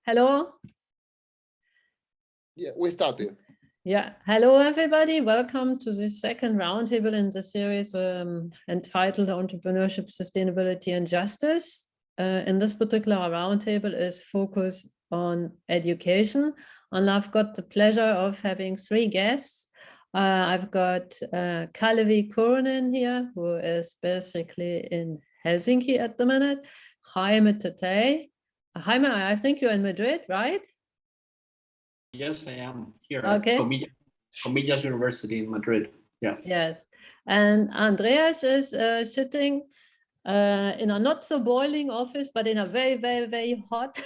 Hello. Yeah, we started. Yeah, hello everybody. Welcome to the second roundtable in the series entitled Entrepreneurship, Sustainability and Justice. In this particular roundtable is focused on education, and I've got the pleasure of having three guests. I've got Kalevi Kurronen here, who is basically in Helsinki at the minute. Jaime Tatay. Jaime, I think you're in Madrid, right? Yes, I am here Okay. at Comillas University in Madrid. Yeah. Yeah. And Andreas is sitting in a not so boiling office, but in a very, very, very hot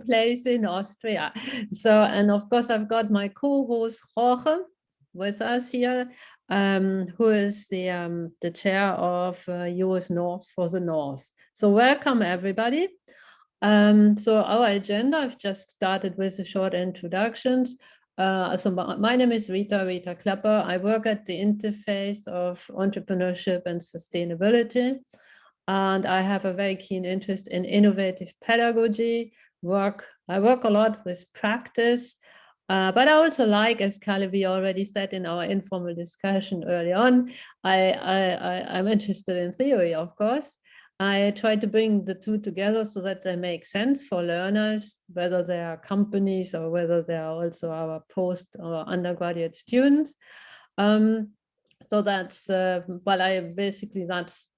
place in Austria. So, and of course, I've got my co-host Jorge with us here, who is the chair of US North for the North. So welcome, everybody. So our agenda, I've just started with the short introductions. So my name is Rita Klapper. I work at the interface of entrepreneurship and sustainability. And I have a very keen interest in innovative pedagogy. I work a lot with practice, but I also like, as Kalevi already said in our informal discussion early on, I'm interested in theory, of course. I try to bring the two together so that they make sense for learners, whether they are companies or whether they are also our post or undergraduate students. So that's, that's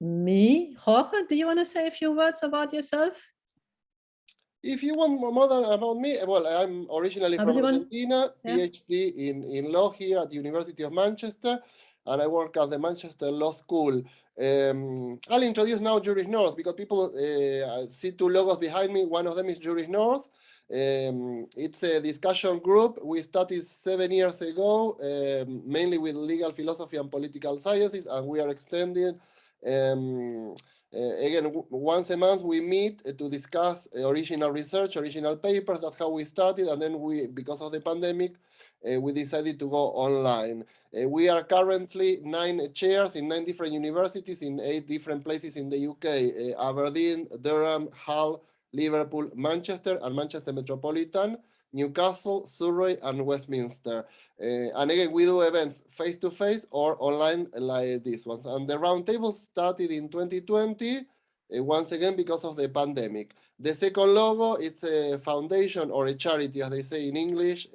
me. Jorge, do you want to say a few words about yourself? If you want more than about me, well, I'm originally from Argentina, PhD in law here at the University of Manchester, and I work at the Manchester Law School. I'll introduce now Juris North because people see two logos behind me. One of them is Juris North. It's a discussion group we started 7 years ago, mainly with legal philosophy and political sciences, and we are extending. Again, once a month we meet to discuss original research, original papers. That's how we started, and then because of the pandemic, we decided to go online. We are currently 9 chairs in 9 different universities in 8 different places in the UK, Aberdeen, Durham, Hull, Liverpool, Manchester, and Manchester Metropolitan, Newcastle, Surrey, and Westminster. And again, we do events face-to-face or online like these ones. And the roundtable started in 2020, once again, because of the pandemic. The second logo, it's a foundation or a charity, as they say in English,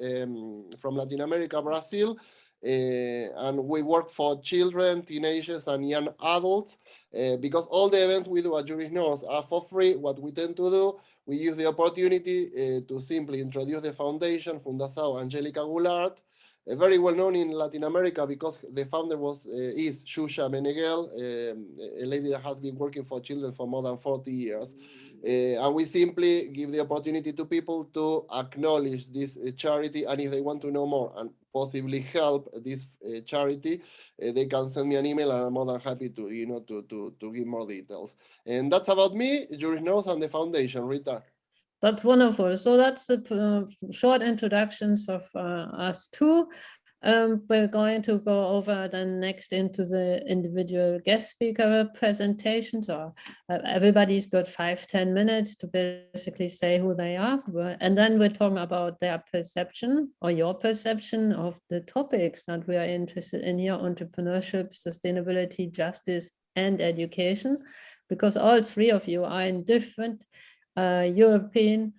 from Latin America, Brazil. And we work for children, teenagers, and young adults, because all the events we do at Juris North are for free. What we tend to do, we use the opportunity to simply introduce the foundation, Fundação Angélica Goulart, very well known in Latin America because the founder is Xuxa Meneghel, a lady that has been working for children for more than 40 years. And we simply give the opportunity to people to acknowledge this charity, and if they want to know more and possibly help this charity, they can send me an email, and I'm more than happy to to give more details. And that's about me, Juris North, and the foundation. Rita. That's wonderful. So that's the short introductions of us two. We're going to go over then next into the individual guest speaker presentations. Or everybody's got 5-10 minutes to basically say who they are, and then we're talking about their perception or your perception of the topics that we are interested in here: entrepreneurship, sustainability, justice, and education, because all three of you are in different European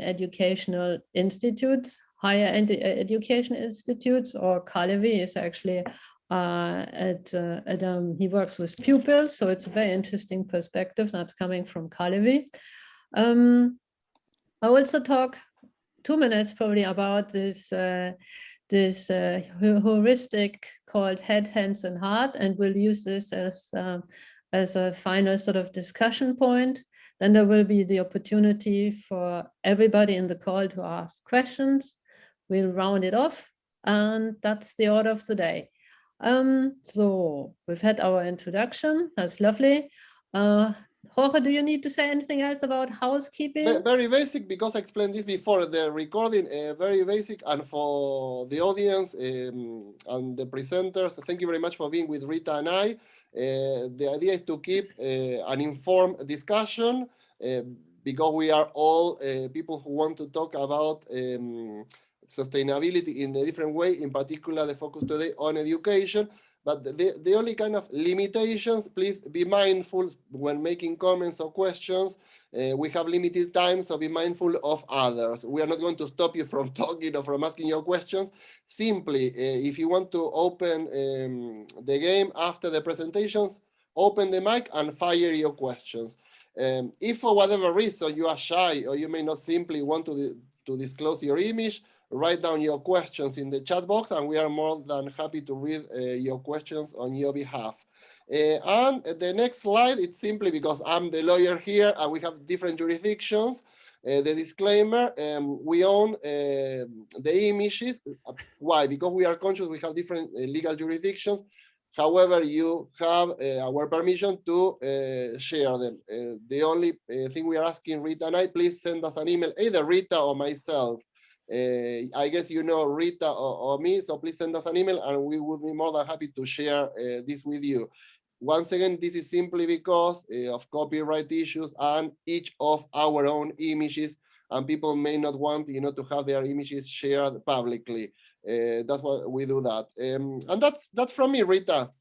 educational institutes, higher education institutes, or Kalevi is actually he works with pupils, so it's a very interesting perspective that's coming from Kalevi. I also talk 2 minutes probably about this heuristic called head, hands, and heart, and we'll use this as a final sort of discussion point. Then there will be the opportunity for everybody in the call to ask questions. We'll round it off, and that's the order of the day. So we've had our introduction. That's lovely. Jorge, do you need to say anything else about housekeeping? Very basic, because I explained this before the recording, very basic. And for the audience and the presenters, thank you very much for being with Rita and I. The idea is to keep an informed discussion. because we are all people who want to talk about sustainability in a different way, in particular the focus today on education. But the only kind of limitations, please be mindful when making comments or questions. We have limited time, so be mindful of others. We are not going to stop you from talking or from asking your questions. Simply, if you want to open the game after the presentations, open the mic and fire your questions. If for whatever reason you are shy or you may not simply want to disclose your image, write down your questions in the chat box and we are more than happy to read your questions on your behalf. And the next slide, it's simply because I'm the lawyer here and we have different jurisdictions. The disclaimer, we own the images. Why? Because we are conscious we have different legal jurisdictions. However, you have our permission to share them. The only thing we are asking Rita and I, please send us an email, either Rita or myself. I guess you know Rita or me, so please send us an email and we would be more than happy to share this with you. Once again, this is simply because of copyright issues and each of our own images, and people may not want, to have their images shared publicly. That's why we do that. And that's from me, Rita.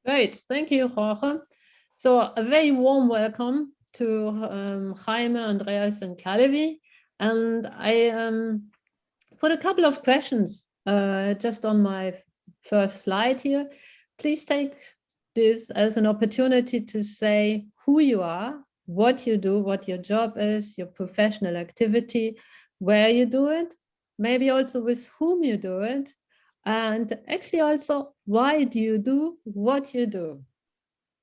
Great, thank you, Jorge. So a very warm welcome to Jaime, Andreas, and Kalevi. And I put a couple of questions just on my first slide here. Please take this as an opportunity to say who you are, what you do, what your job is, your professional activity, where you do it, maybe also with whom you do it, and actually also why do you do what you do.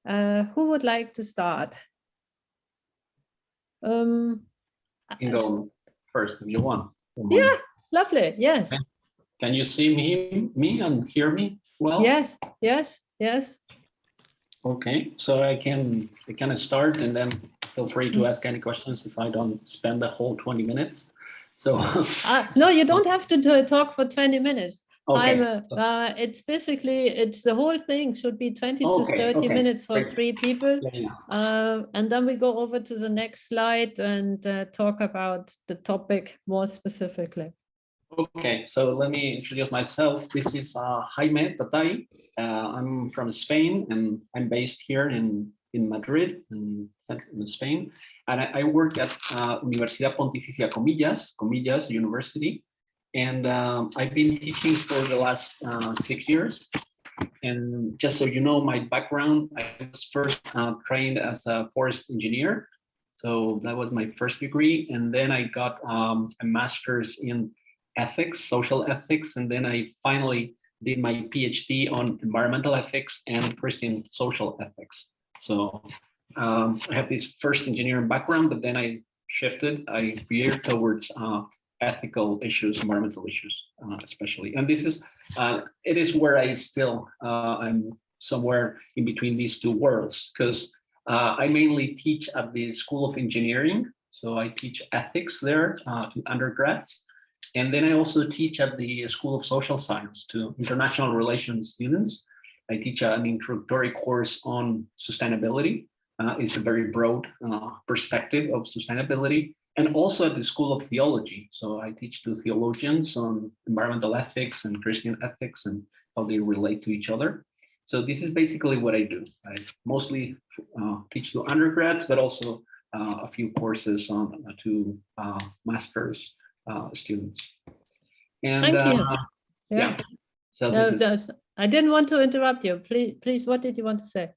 Who would like to start? You can go first if you want. Yeah, lovely. Yes. Can you see me and hear me well? Yes, yes, yes. Okay, so I can start and then feel free to ask any questions if I don't spend the whole 20 minutes. So no, you don't have to talk for 20 minutes. Okay. It's basically, the whole thing should be 20 to 30 minutes for Great. 3 people. Yeah. And then we go over to the next slide and talk about the topic more specifically. Okay, so let me introduce myself. This is Jaime Tatay. I'm from Spain and I'm based here in Madrid, in Spain. And I work at Universidad Pontificia Comillas University. And I've been teaching for the last 6 years. And just so you know, my background, I was first trained as a forest engineer. So that was my first degree. And then I got a master's in ethics, social ethics. And then I finally did my PhD on environmental ethics and Christian social ethics. So I have this first engineering background, but then I veered towards ethical issues, environmental issues, especially. And this is, it is where I still, I'm somewhere in between these two worlds, because I mainly teach at the School of Engineering. So I teach ethics there to undergrads. And then I also teach at the School of Social Science to international relations students. I teach an introductory course on sustainability. It's a very broad perspective of sustainability. And also at the School of Theology. So I teach to theologians on environmental ethics and Christian ethics and how they relate to each other. So this is basically what I do. I mostly teach to undergrads, but also a few courses on to master's students. And thank you. Yeah. So I didn't want to interrupt you. Please, what did you want to say?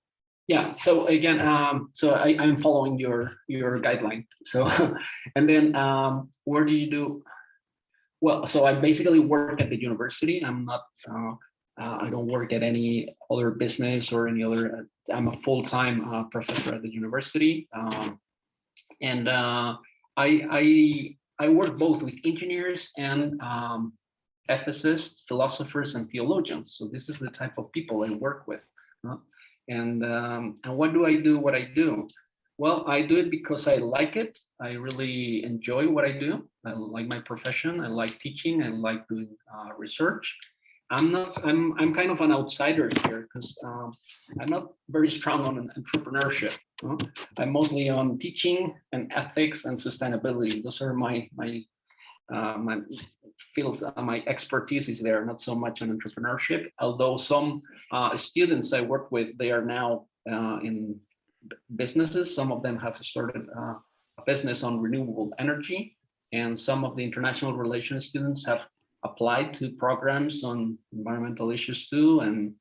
Yeah, so again, so I'm following your guideline. So, and then where do you do? Well, so I basically work at the university. I'm not, I don't work at any other business or any other, I'm a full-time professor at the university. And I work both with engineers and ethicists, philosophers, and theologians. So this is the type of people I work with. And what do I do? What I do? Well, I do it because I like it. I really enjoy what I do. I like my profession. I like teaching. I like doing research. I'm kind of an outsider here because I'm not very strong on entrepreneurship. I'm mostly on teaching and ethics and sustainability. Those are my fields. My expertise is there, not so much on entrepreneurship. Although some students I work with, they are now in businesses. Some of them have started a business on renewable energy, and some of the international relations students have applied to programs on environmental issues too, and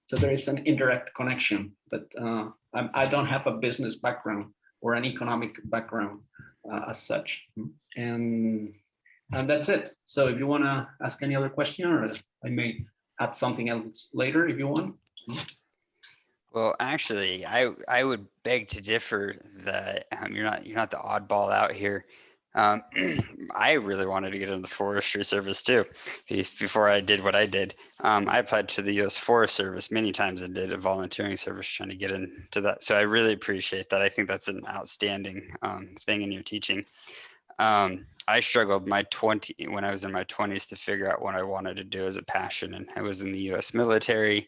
so there is an indirect connection. But I don't have a business background or an economic background as such, and that's it. So if you want to ask any other question, or I may add something else later if you want. Well, actually, I would beg to differ that you're not the oddball out here. I really wanted to get into the forestry service too. Before I did what I did, I applied to the U.S. Forest Service many times and did a volunteering service trying to get into that. So I really appreciate that. I think that's an outstanding thing in your teaching. I struggled when I was in my 20s to figure out what I wanted to do as a passion, and I was in the U.S. military.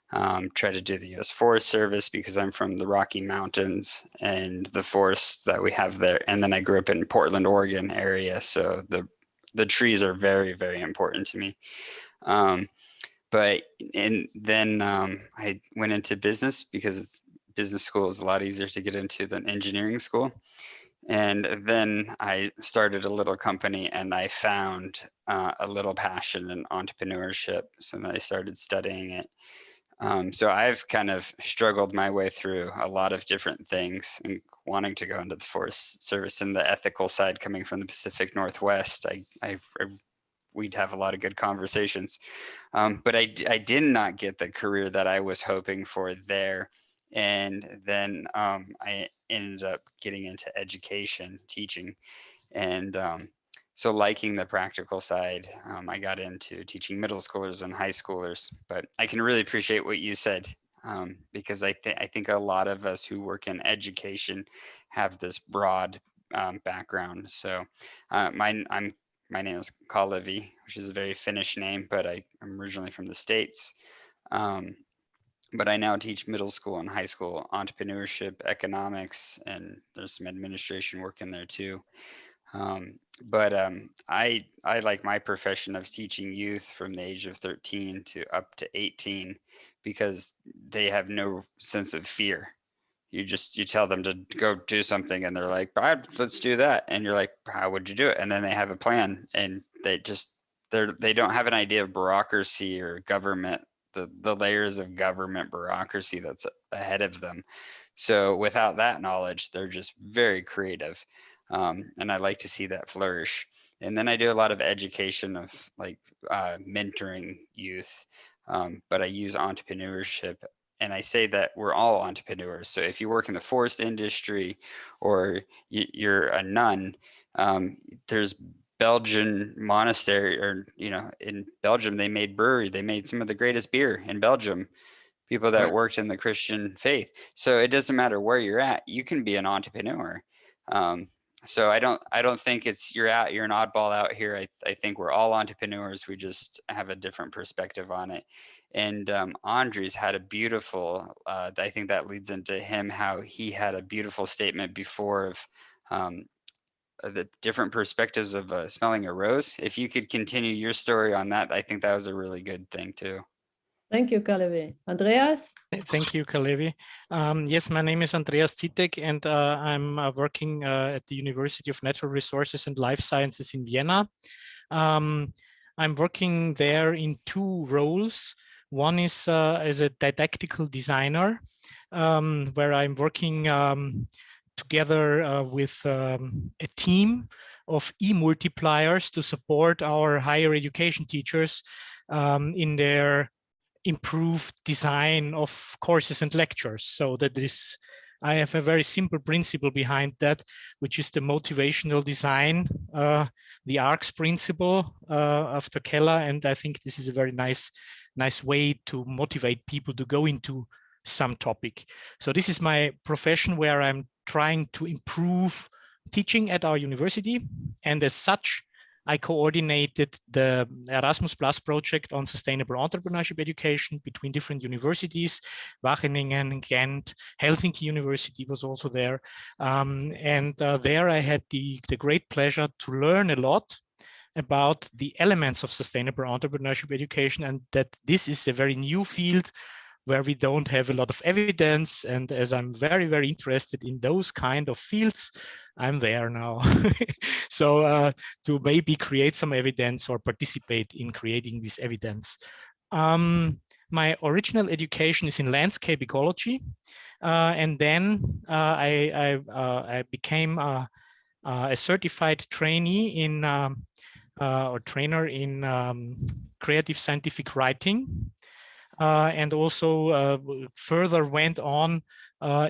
Tried to do the U.S. Forest Service because I'm from the Rocky Mountains and the forests that we have there. And then I grew up in Portland, Oregon area. So the trees are very, very important to me. Then I went into business because business school is a lot easier to get into than engineering school. And then I started a little company and I found a little passion in entrepreneurship. So then I started studying it. So I've kind of struggled my way through a lot of different things and wanting to go into the Forest Service, and the ethical side coming from the Pacific Northwest. We'd have a lot of good conversations, but I did not get the career that I was hoping for there. And then I ended up getting into education, teaching, and so liking the practical side, I got into teaching middle schoolers and high schoolers. But I can really appreciate what you said, because I think a lot of us who work in education have this broad background. So my name is Kalevi, which is a very Finnish name, but I'm originally from the States. But I now teach middle school and high school entrepreneurship, economics, and there's some administration work in there too. But I like my profession of teaching youth from the age of 13 to up to 18 because they have no sense of fear. You tell them to go do something and they're like, let's do that. And you're like, how would you do it? And then they have a plan, and they don't have an idea of bureaucracy or government, the layers of government bureaucracy that's ahead of them. So without that knowledge, they're just very creative. And I like to see that flourish. And then I do a lot of education of mentoring youth, but I use entrepreneurship. And I say that we're all entrepreneurs. So if you work in the forest industry or you're a nun, there's Belgian monastery, or, in Belgium, they made brewery. They made some of the greatest beer in Belgium, people that worked in the Christian faith. So it doesn't matter where you're at, you can be an entrepreneur. So I don't think you're an oddball out here. I think we're all entrepreneurs. We just have a different perspective on it. And Andres had a beautiful, I think that leads into him, how he had a beautiful statement before of the different perspectives of smelling a rose. If you could continue your story on that, I think that was a really good thing too. Thank you, Kalevi. Andreas? Thank you, Kalevi. Yes, my name is Andreas Zitek, and I'm working at the University of Natural Resources and Life Sciences in Vienna. I'm working there in two roles. One is as a didactical designer, where I'm working together with a team of e-multipliers to support our higher education teachers in their improved design of courses and lectures. So that I have a very simple principle behind that, which is the motivational design, the ARCS principle after Keller. And I think this is a very nice way to motivate people to go into some topic. So this is my profession where I'm trying to improve teaching at our university. And as such, I coordinated the Erasmus Plus project on sustainable entrepreneurship education between different universities. Wageningen, Ghent, Helsinki University was also there. There I had the great pleasure to learn a lot about the elements of sustainable entrepreneurship education, and that this is a very new field where we don't have a lot of evidence. And as I'm very, very interested in those kind of fields, I'm there now. So to maybe create some evidence or participate in creating this evidence. My original education is in landscape ecology. And then I became a certified trainee in or trainer in creative scientific writing. And also further went on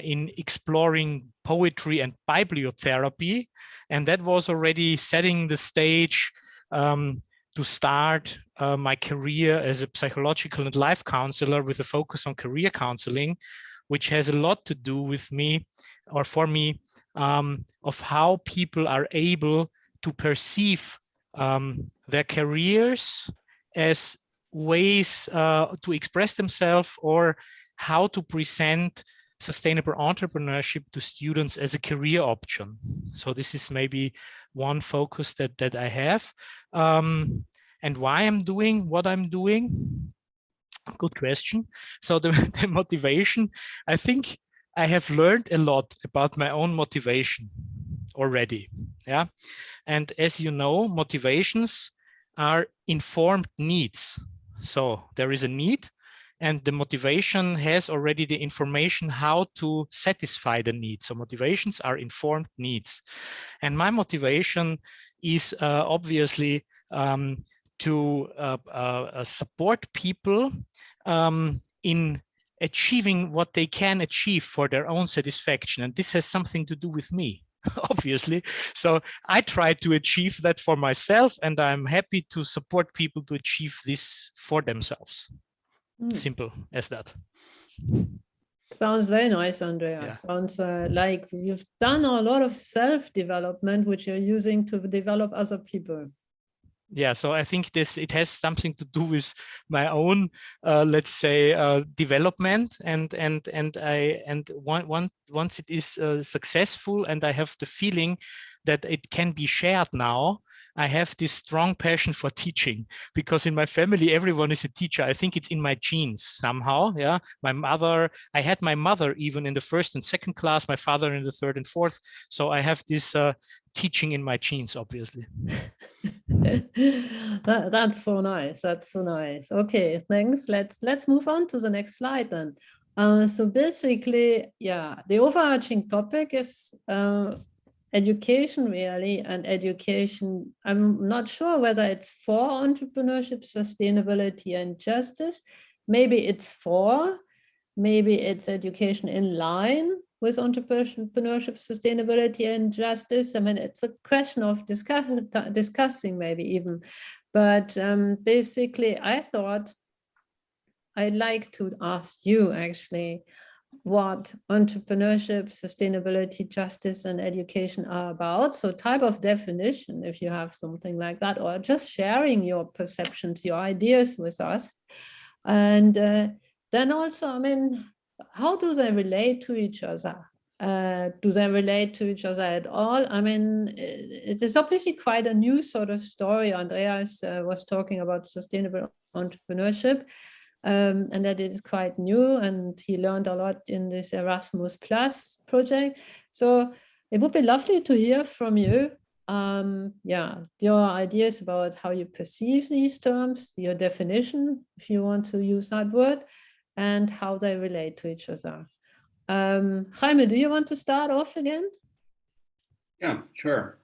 in exploring poetry and bibliotherapy. And that was already setting the stage to start my career as a psychological and life counselor with a focus on career counseling, which has a lot to do with me, or for me, of how people are able to perceive their careers as ways to express themselves, or how to present sustainable entrepreneurship to students as a career option. So this is maybe one focus that I have. And why I'm doing what I'm doing? Good question. So the motivation, I think I have learned a lot about my own motivation already. Yeah. And as you know, motivations are informed needs. So there is a need, and the motivation has already the information how to satisfy the need. So motivations are informed needs. And my motivation is obviously to support people in achieving what they can achieve for their own satisfaction. And this has something to do with me, obviously. So I try to achieve that for myself, and I'm happy to support people to achieve this for themselves. Simple as that. Sounds very nice, Andreas. Yeah. Sounds like you've done a lot of self-development, which you're using to develop other people. Yeah, so I think it has something to do with my own, let's say, development, and once it is successful, and I have the feeling that it can be shared now, I have this strong passion for teaching, because in my family everyone is a teacher. I think it's in my genes somehow. Yeah, I had my mother even in the 1st and 2nd class, my father in the 3rd and 4th. So I have this teaching in my genes, obviously. That's so nice. That's so nice. Okay, thanks. Let's move on to the next slide then. So basically, yeah, the overarching topic is education, really, and education. I'm not sure whether it's for entrepreneurship, sustainability, and justice. Maybe it's for, maybe it's education in line with entrepreneurship, sustainability, and justice. I mean, it's a question of discussing maybe even. But basically, I thought I'd like to ask you actually what entrepreneurship, sustainability, justice, and education are about. So type of definition, if you have something like that, or just sharing your perceptions, your ideas with us. And then also, I mean, how do they relate to each other? Do they relate to each other at all? I mean, it is obviously quite a new sort of story. Andreas was talking about sustainable entrepreneurship. And that is quite new, and he learned a lot in this Erasmus Plus project. So it would be lovely to hear from you. Yeah, your ideas about how you perceive these terms, your definition, if you want to use that word, and how they relate to each other. Jaime, do you want to start off again? Yeah, sure.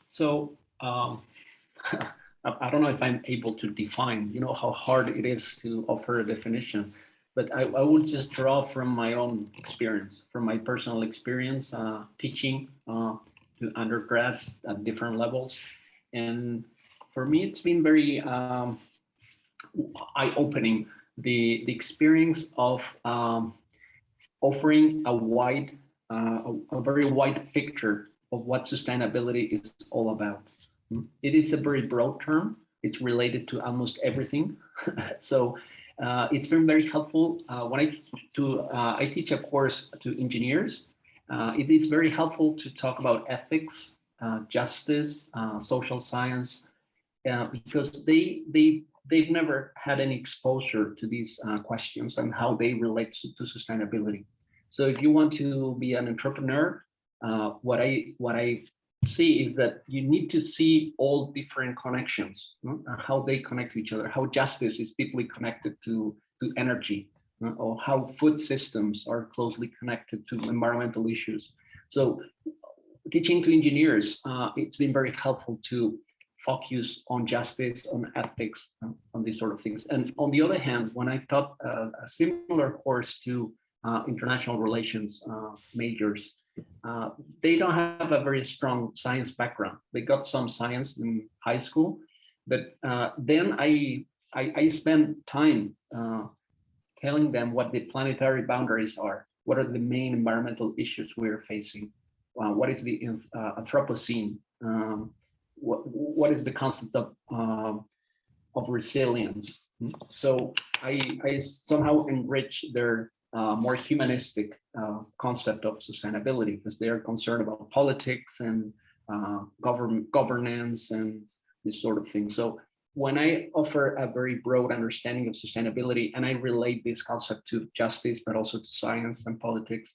So I don't know if I'm able to define, how hard it is to offer a definition, but I would just draw from my own experience, from my personal experience teaching to undergrads at different levels. And for me, it's been very eye-opening, the experience of offering a very wide picture of what sustainability is all about. It is a very broad term. It's related to almost everything. So it's been very helpful. When I teach a course to engineers, it is very helpful to talk about ethics, justice, social science, because they've never had any exposure to these questions and how they relate to sustainability. So if you want to be an entrepreneur, what I see is that you need to see all different connections, how they connect to each other, how justice is deeply connected to energy, or how food systems are closely connected to environmental issues. So teaching to engineers, it's been very helpful to focus on justice, on ethics, on these sort of things. And on the other hand, when I taught a similar course to international relations majors, they don't have a very strong science background. They got some science in high school, but then I spent time telling them what the planetary boundaries are, what are the main environmental issues we're facing, what is the Anthropocene, what is the concept of resilience. So I somehow enrich their more humanistic concept of sustainability, because they are concerned about politics and governance and this sort of thing. So when I offer a very broad understanding of sustainability and I relate this concept to justice, but also to science and politics,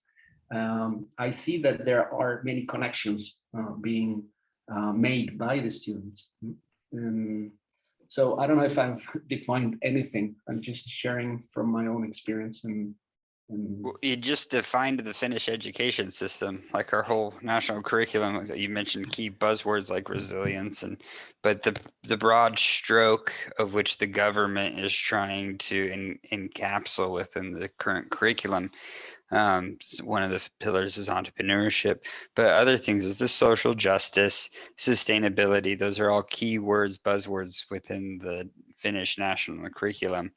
I see that there are many connections being made by the students. And so I don't know if I've defined anything. I'm just sharing from my own experience. And you just defined the Finnish education system, like our whole national curriculum. You mentioned key buzzwords like resilience, but the broad stroke of which the government is trying to encapsulate within the current curriculum. So one of the pillars is entrepreneurship, but other things is the social justice, sustainability. Those are all key words, buzzwords within the Finnish national curriculum.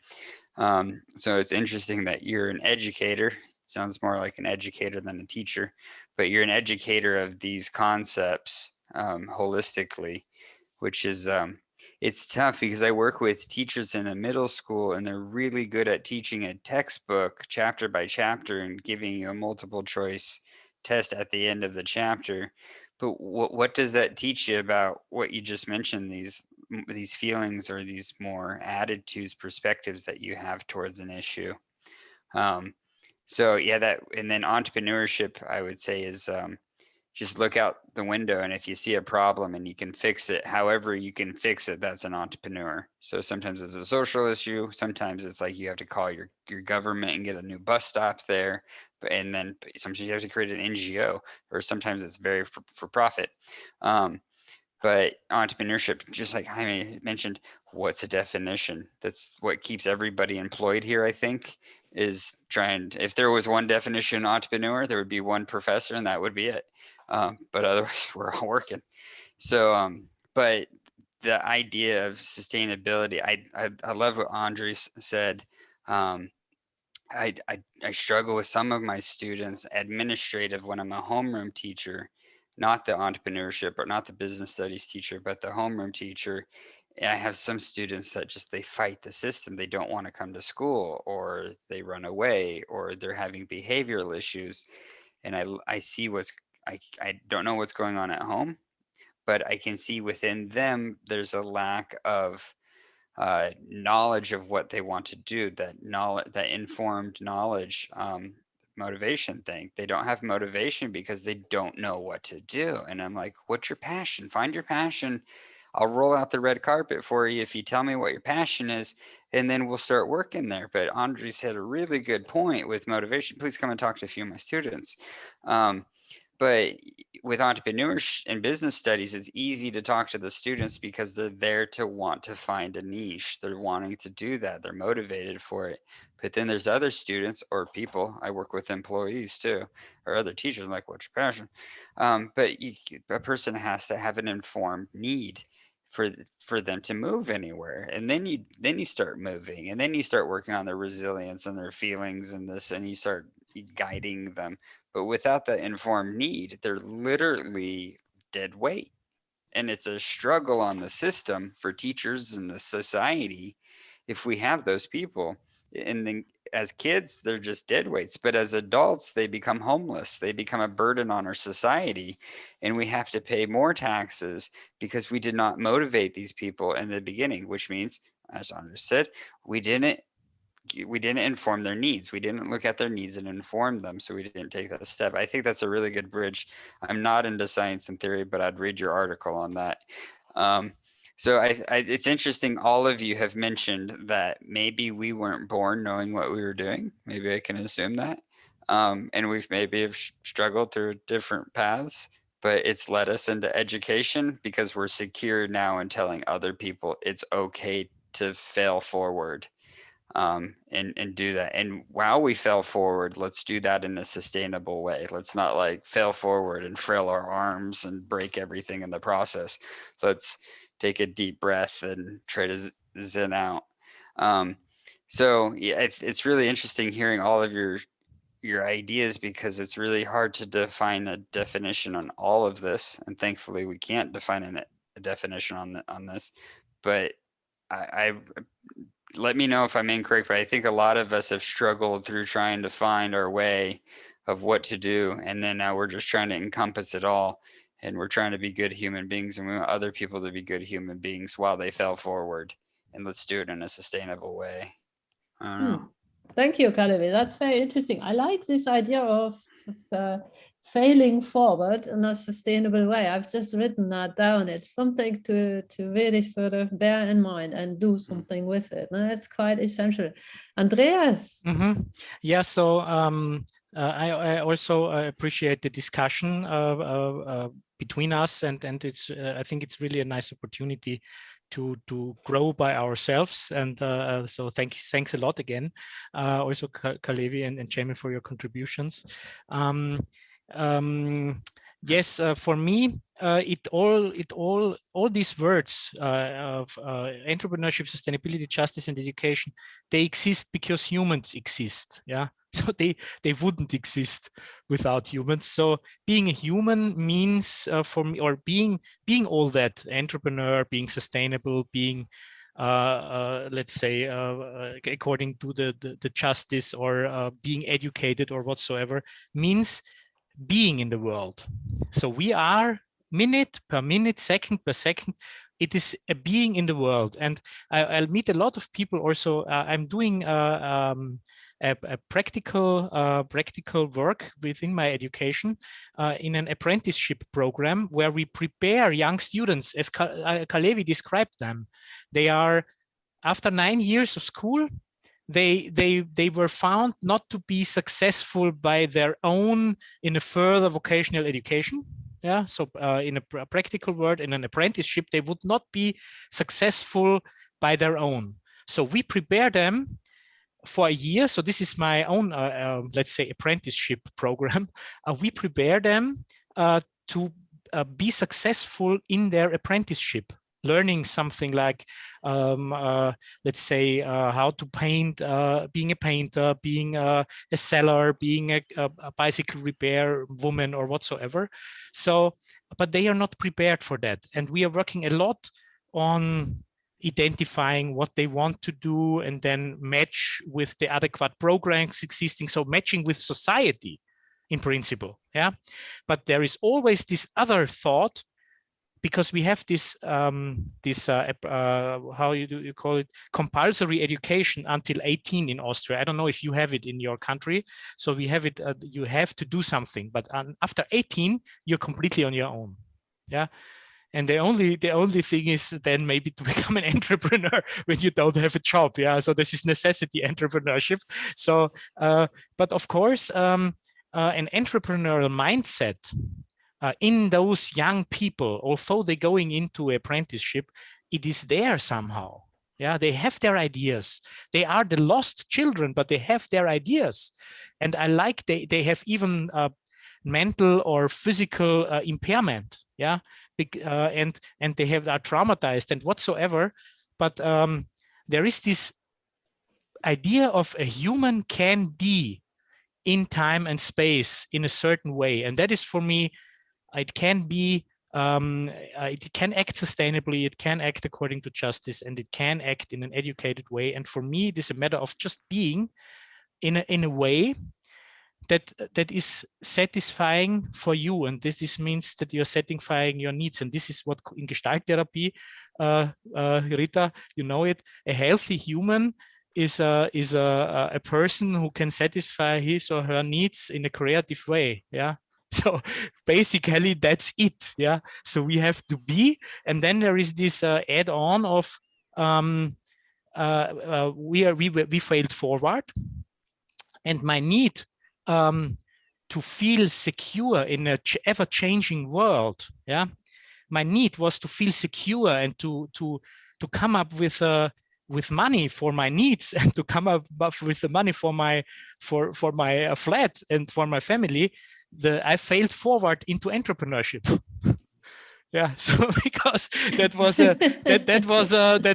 So it's interesting that you're an educator. Sounds more like an educator than a teacher, but you're an educator of these concepts holistically, which is it's tough because I work with teachers in a middle school and they're really good at teaching a textbook chapter by chapter and giving you a multiple choice test at the end of the chapter. But what does that teach you about what you just mentioned, these feelings or these more attitudes, perspectives that you have towards an issue? So yeah, and then entrepreneurship, I would say, is just look out the window, and if you see a problem and you can fix it, however you can fix it, that's an entrepreneur. So sometimes it's a social issue, sometimes it's like you have to call your government and get a new bus stop there, and then sometimes you have to create an NGO, or sometimes it's very for profit. But entrepreneurship, just like Jaime mentioned, what's a definition? That's what keeps everybody employed here, I think, is if there was one definition entrepreneur, there would be one professor and that would be it. But otherwise we're all working. So, but the idea of sustainability, I love what Andreas said. I struggle with some of my students administrative when I'm a homeroom teacher, not the entrepreneurship or not the business studies teacher, but the homeroom teacher. I have some students that they fight the system. They don't want to come to school, or they run away, or they're having behavioral issues. And I see I don't know what's going on at home, but I can see within them, there's a lack of knowledge of what they want to do, that informed knowledge, motivation thing. They don't have motivation because they don't know what to do. And I'm like, what's your passion? Find your passion. I'll roll out the red carpet for you if you tell me what your passion is, and then we'll start working there. But Andres had a really good point with motivation. Please come and talk to a few of my students. But with entrepreneurship and business studies, it's easy to talk to the students because they're there to want to find a niche. They're wanting to do that. They're motivated for it. But then there's other students or people, I work with employees too, or other teachers, like, what's your passion? But a person has to have an informed need for them to move anywhere. And then you start moving, and then you start working on their resilience and their feelings and this, and you start guiding them. But without that informed need, they're literally dead weight. and it's a struggle on the system for teachers and the society if we have those people. And then as kids, they're just dead weights, but as adults, they become homeless. They become a burden on our society, and we have to pay more taxes because we did not motivate these people in the beginning, which means, as Andreas said, we didn't inform their needs. We didn't look at their needs and inform them, so we didn't take that step. I think that's a really good bridge. I'm not into science and theory, but I'd read your article on that. So it's interesting, all of you have mentioned that maybe we weren't born knowing what we were doing. Maybe I can assume that. And we've maybe have struggled through different paths, but it's led us into education because we're secure now in telling other people it's okay to fail forward. And do that. And while we fail forward, let's do that in a sustainable way. Let's not like fail forward and frail our arms and break everything in the process. Let's take a deep breath and try to zen out. So yeah, it's really interesting hearing all of your ideas, because it's really hard to define a definition on all of this. And thankfully we can't define a definition on this, but I let me know if I'm incorrect, but I think a lot of us have struggled through trying to find our way of what to do. And then now we're just trying to encompass it all. And we're trying to be good human beings, and we want other people to be good human beings while they fail forward. And let's do it in a sustainable way. I don't know. Thank you, Kalevi. That's very interesting. I like this idea of failing forward in a sustainable way. I've just written that down. It's something to really sort of bear in mind and do something with it. No, it's quite essential. Andreas. Yeah, so I also appreciate the discussion between us, and it's I think it's really a nice opportunity to grow by ourselves, and so thanks a lot again, also Kalevi and Jaime for your contributions. Yes, for me, all these words of entrepreneurship, sustainability, justice, and education, they exist because humans exist. Yeah, so they wouldn't exist without humans. So being a human means for me, or being all that, entrepreneur, being sustainable, being let's say according to the justice, or being educated or whatsoever, means being in the world. So we are minute per minute, second per second. It is a being in the world, and I'll meet a lot of people. Also, I'm doing a practical work within my education in an apprenticeship program where we prepare young students, as Kalevi described them. They are, after 9 years of school, they were found not to be successful by their own in a further vocational education. Yeah, so in a practical word, in an apprenticeship, they would not be successful by their own. So we prepare them for a year. So this is my own, let's say, apprenticeship program. We prepare them to be successful in their apprenticeship, learning something like, let's say, how to paint, being a painter, being a seller, being a bicycle repair woman or whatsoever. So, but they are not prepared for that. And we are working a lot on identifying what they want to do and then match with the adequate programs existing. So matching with society in principle, yeah. But there is always this other thought, because we have this how you call it, compulsory education until 18 in Austria. I don't know if you have it in your country. So we have it, you have to do something, but after 18, you're completely on your own. Yeah. And the only thing is then maybe to become an entrepreneur when you don't have a job. Yeah. So this is necessity entrepreneurship. So, but of course, an entrepreneurial mindset in those young people, although they're going into apprenticeship, it is there somehow. Yeah, they have their ideas. They are the lost children, but they have their ideas. And I like they have even mental or physical impairment. Yeah, and they are traumatized and whatsoever. But there is this idea of a human can be in time and space in a certain way. And that is, for me, it can be it can act sustainably, it can act according to justice, and it can act in an educated way. And for me, it is a matter of just being in a way that is satisfying for you, and this means that you're satisfying your needs. And this is what in Gestalt therapy, Rita, you know it, a healthy human is a person who can satisfy his or her needs in a creative way. Yeah. So basically that's it. Yeah. So we have to be, and then there is this add-on of we failed forward, and my need to feel secure in an ever-changing world. Yeah, my need was to feel secure and to come up with money for my needs, and to come up with the money for my flat and for my family. I failed forward into entrepreneurship. Yeah, so because that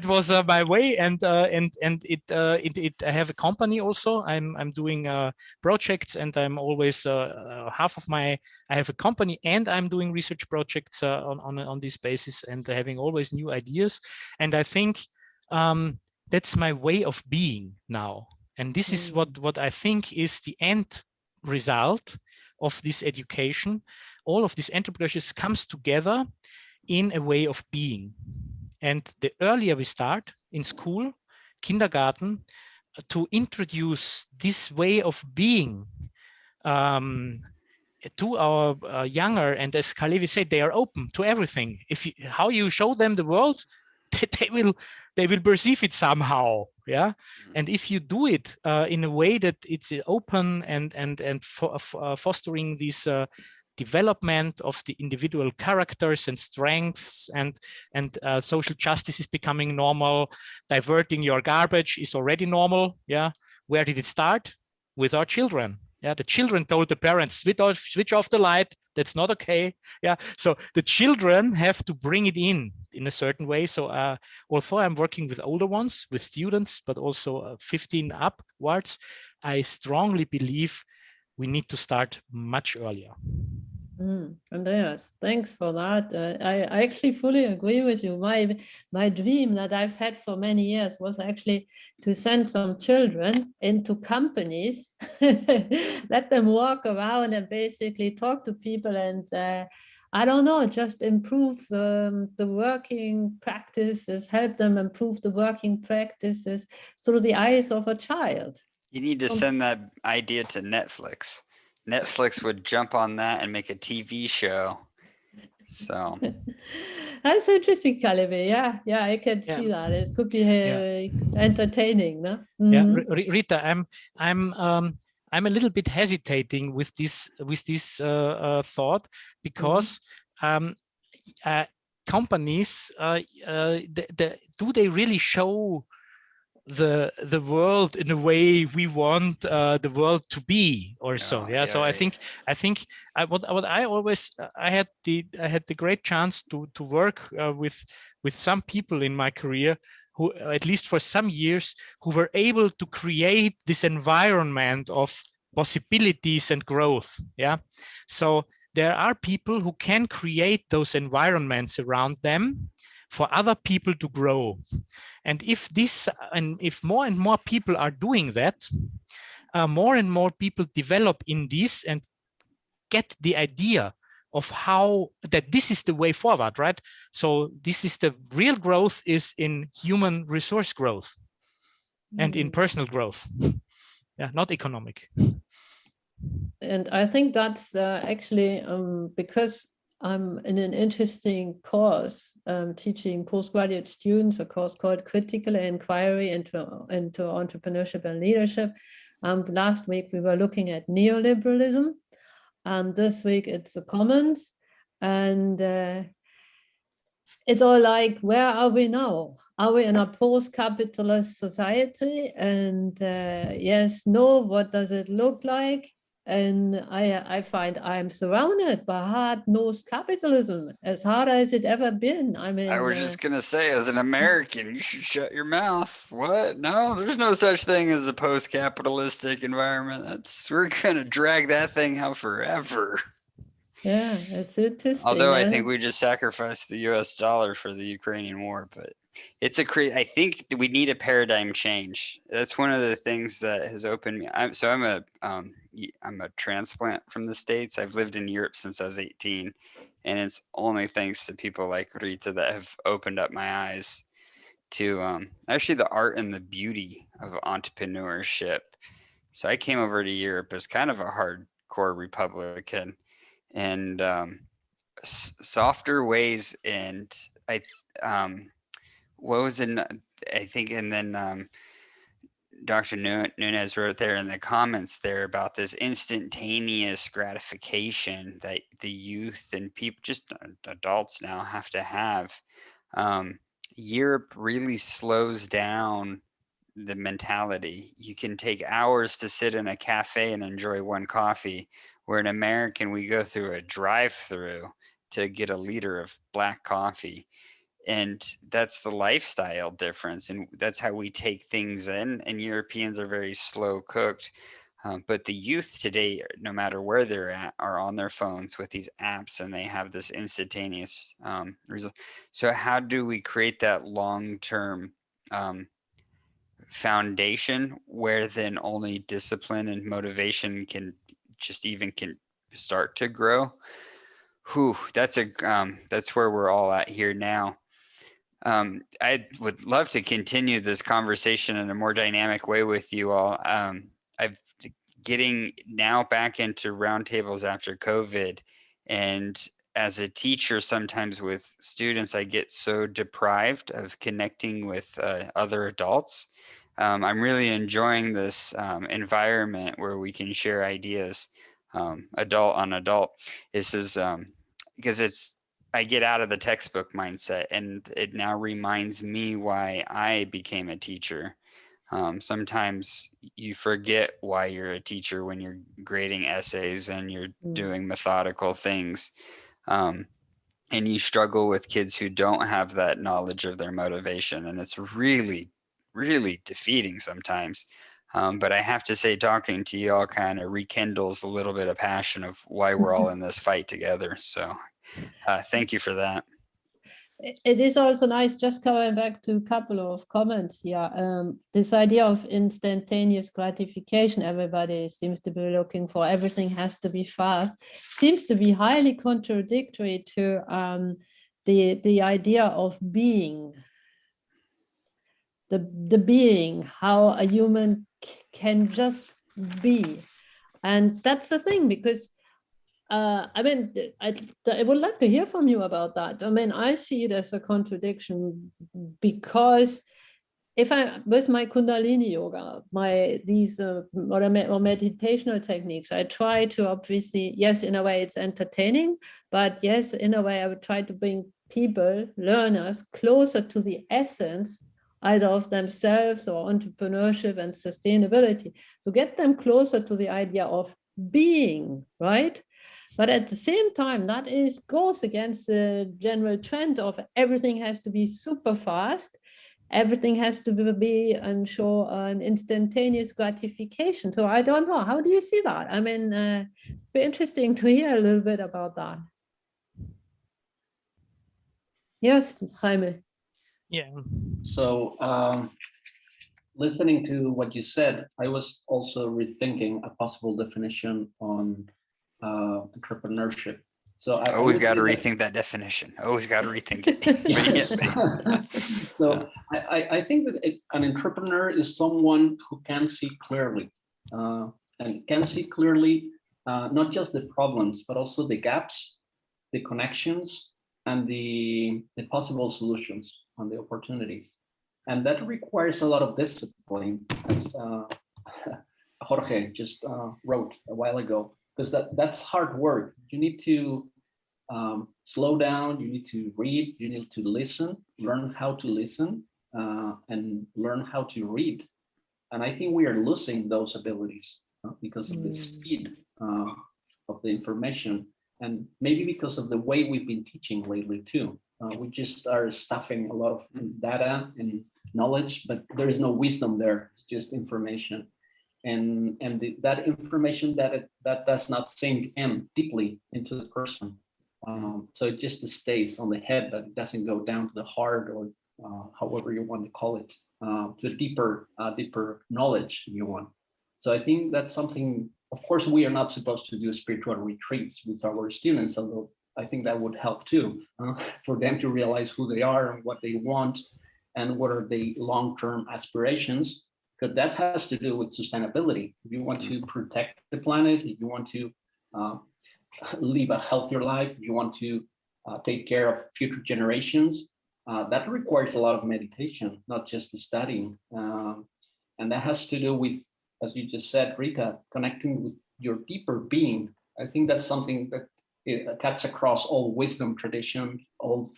was my way, and I have a company also. I'm doing projects, and I'm always half of I have a company, and I'm doing research projects on this basis, and having always new ideas. And I think that's my way of being now, and this is what I think is the end result of this education. All of this entrepreneurship comes together in a way of being. And the earlier we start in school, kindergarten, to introduce this way of being to our younger, and as Kalevi said, they are open to everything. How you show them the world, they will perceive it somehow. Yeah, and if you do it in a way that it's open and fostering this development of the individual characters and strengths, and social justice is becoming normal. Diverting your garbage is already normal. Yeah, where did it start? With our children. Yeah, the children told the parents, switch off the light. That's not okay. Yeah, so the children have to bring it in a certain way. So although I'm working with older ones, with students, but also 15 upwards, I strongly believe we need to start much earlier. Andreas, thanks for that. I actually fully agree with you. My dream that I've had for many years was actually to send some children into companies, let them walk around and basically talk to people, and I don't know, just improve the working practices, help them improve the working practices through the eyes of a child. You need to send that idea to Netflix. Netflix would jump on that and make a TV show. So that's interesting, Kalevi. Yeah, I can see that. It could be entertaining, no? Yeah, Rita, I'm a little bit hesitating with this thought, because companies do they really show the world in the way we want the world to be, or so? Yeah. So I think what I always I had the great chance to work with some people in my career who, at least for some years, who were able to create this environment of possibilities and growth. Yeah. So there are people who can create those environments around them for other people to grow. And if more and more people are doing that, more and more people develop in this and get the idea of how that this is the way forward, right? So this is the real growth is in human resource growth and in personal growth. Yeah, not economic. And I think that's actually because I'm in an interesting course teaching postgraduate students a course called Critical Inquiry into Entrepreneurship and Leadership. Last week we were looking at neoliberalism, and this week it's the commons. And it's all like, where are we now? Are we in a post-capitalist society? And yes, no, what does it look like? And I find I'm surrounded by hard-nosed capitalism, as hard as it ever been. I mean, I was just gonna say, as an American, you should shut your mouth. What? No, there's no such thing as a post-capitalistic environment. We're gonna drag that thing out forever. Yeah, it's interesting. Although I eh? think we just sacrificed the US dollar for the Ukrainian war, but it's I think that we need a paradigm change. That's one of the things that has opened me. I'm a transplant from the States. I've lived in Europe since I was 18, and it's only thanks to people like Rita that have opened up my eyes to actually the art and the beauty of entrepreneurship. So I came over to Europe as kind of a hardcore Republican, and softer ways, and what was in I think, and then Dr. Nunez wrote there in the comments there about this instantaneous gratification that the youth and people, just adults now, have to have. Europe really slows down the mentality. You can take hours to sit in a cafe and enjoy one coffee, where in American we go through a drive-through to get a liter of black coffee. And that's the lifestyle difference, and that's how we take things in. And Europeans are very slow cooked, but the youth today, no matter where they're at, are on their phones with these apps, and they have this instantaneous result. So how do we create that long-term foundation where then only discipline and motivation can start to grow? That's where we're all at here now. I would love to continue this conversation in a more dynamic way with you all. I'm getting now back into roundtables after COVID, and as a teacher, sometimes with students, I get so deprived of connecting with other adults. I'm really enjoying this environment where we can share ideas, adult on adult. This is because I get out of the textbook mindset, and it now reminds me why I became a teacher. Sometimes you forget why you're a teacher when you're grading essays and you're doing methodical things. And you struggle with kids who don't have that knowledge of their motivation. And it's really, really defeating sometimes. But I have to say, talking to you all kind of rekindles a little bit of passion of why we're all in this fight together. So thank you for that. It is also nice, just coming back to a couple of comments here, this idea of instantaneous gratification everybody seems to be looking for, everything has to be fast, seems to be highly contradictory to the idea of being, the being, how a human can just be. And that's the thing, because I mean, I would like to hear from you about that. I mean, I see it as a contradiction, because if I, with my Kundalini yoga, these or meditational techniques, I try to obviously, yes, in a way it's entertaining, but yes, in a way I would try to bring people, learners, closer to the essence either of themselves or entrepreneurship and sustainability. So get them closer to the idea of being, right? But at the same time, that goes against the general trend of everything has to be super fast. Everything has to be and show an instantaneous gratification. So I don't know. How do you see that? I mean, it'd be interesting to hear a little bit about that. Yes, Jaime. Yeah. So listening to what you said, I was also rethinking a possible definition on entrepreneurship. So I always got to rethink that definition. Always got to rethink it. Yes. So I think that an entrepreneur is someone who can see clearly, and can see clearly not just the problems, but also the gaps, the connections, and the possible solutions on the opportunities. And that requires a lot of discipline, as Jorge just wrote a while ago, because that's hard work. You need to slow down, you need to read, you need to listen, learn how to listen, and learn how to read. And I think we are losing those abilities because of the speed of the information, and maybe because of the way we've been teaching lately too. We just are stuffing a lot of data and knowledge, but there is no wisdom there. It's just information. that information that does not sink in deeply into the person. So it just stays on the head, but it doesn't go down to the heart, or however you want to call it, to deeper knowledge, if you want. So I think that's something. Of course, we are not supposed to do spiritual retreats with our students, although I think that would help too, for them to realize who they are and what they want and what are the long-term aspirations, because that has to do with sustainability. If you want to protect the planet, if you want to live a healthier life, if you want to take care of future generations, that requires a lot of meditation, not just the studying. And that has to do with, as you just said, Rita, connecting with your deeper being. I think that's something that it cuts across all wisdom traditions, all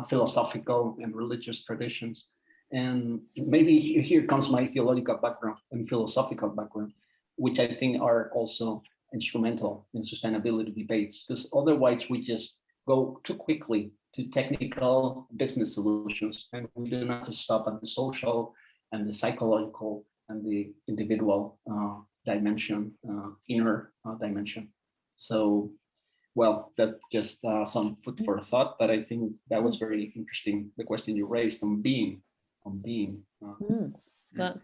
philosophical and religious traditions. And maybe here comes my theological background and philosophical background, which I think are also instrumental in sustainability debates, because otherwise we just go too quickly to technical business solutions, and we do not stop at the social and the psychological and the individual dimension, inner dimension. So, well, that's just some food for thought, but I think that was very interesting, the question you raised on being.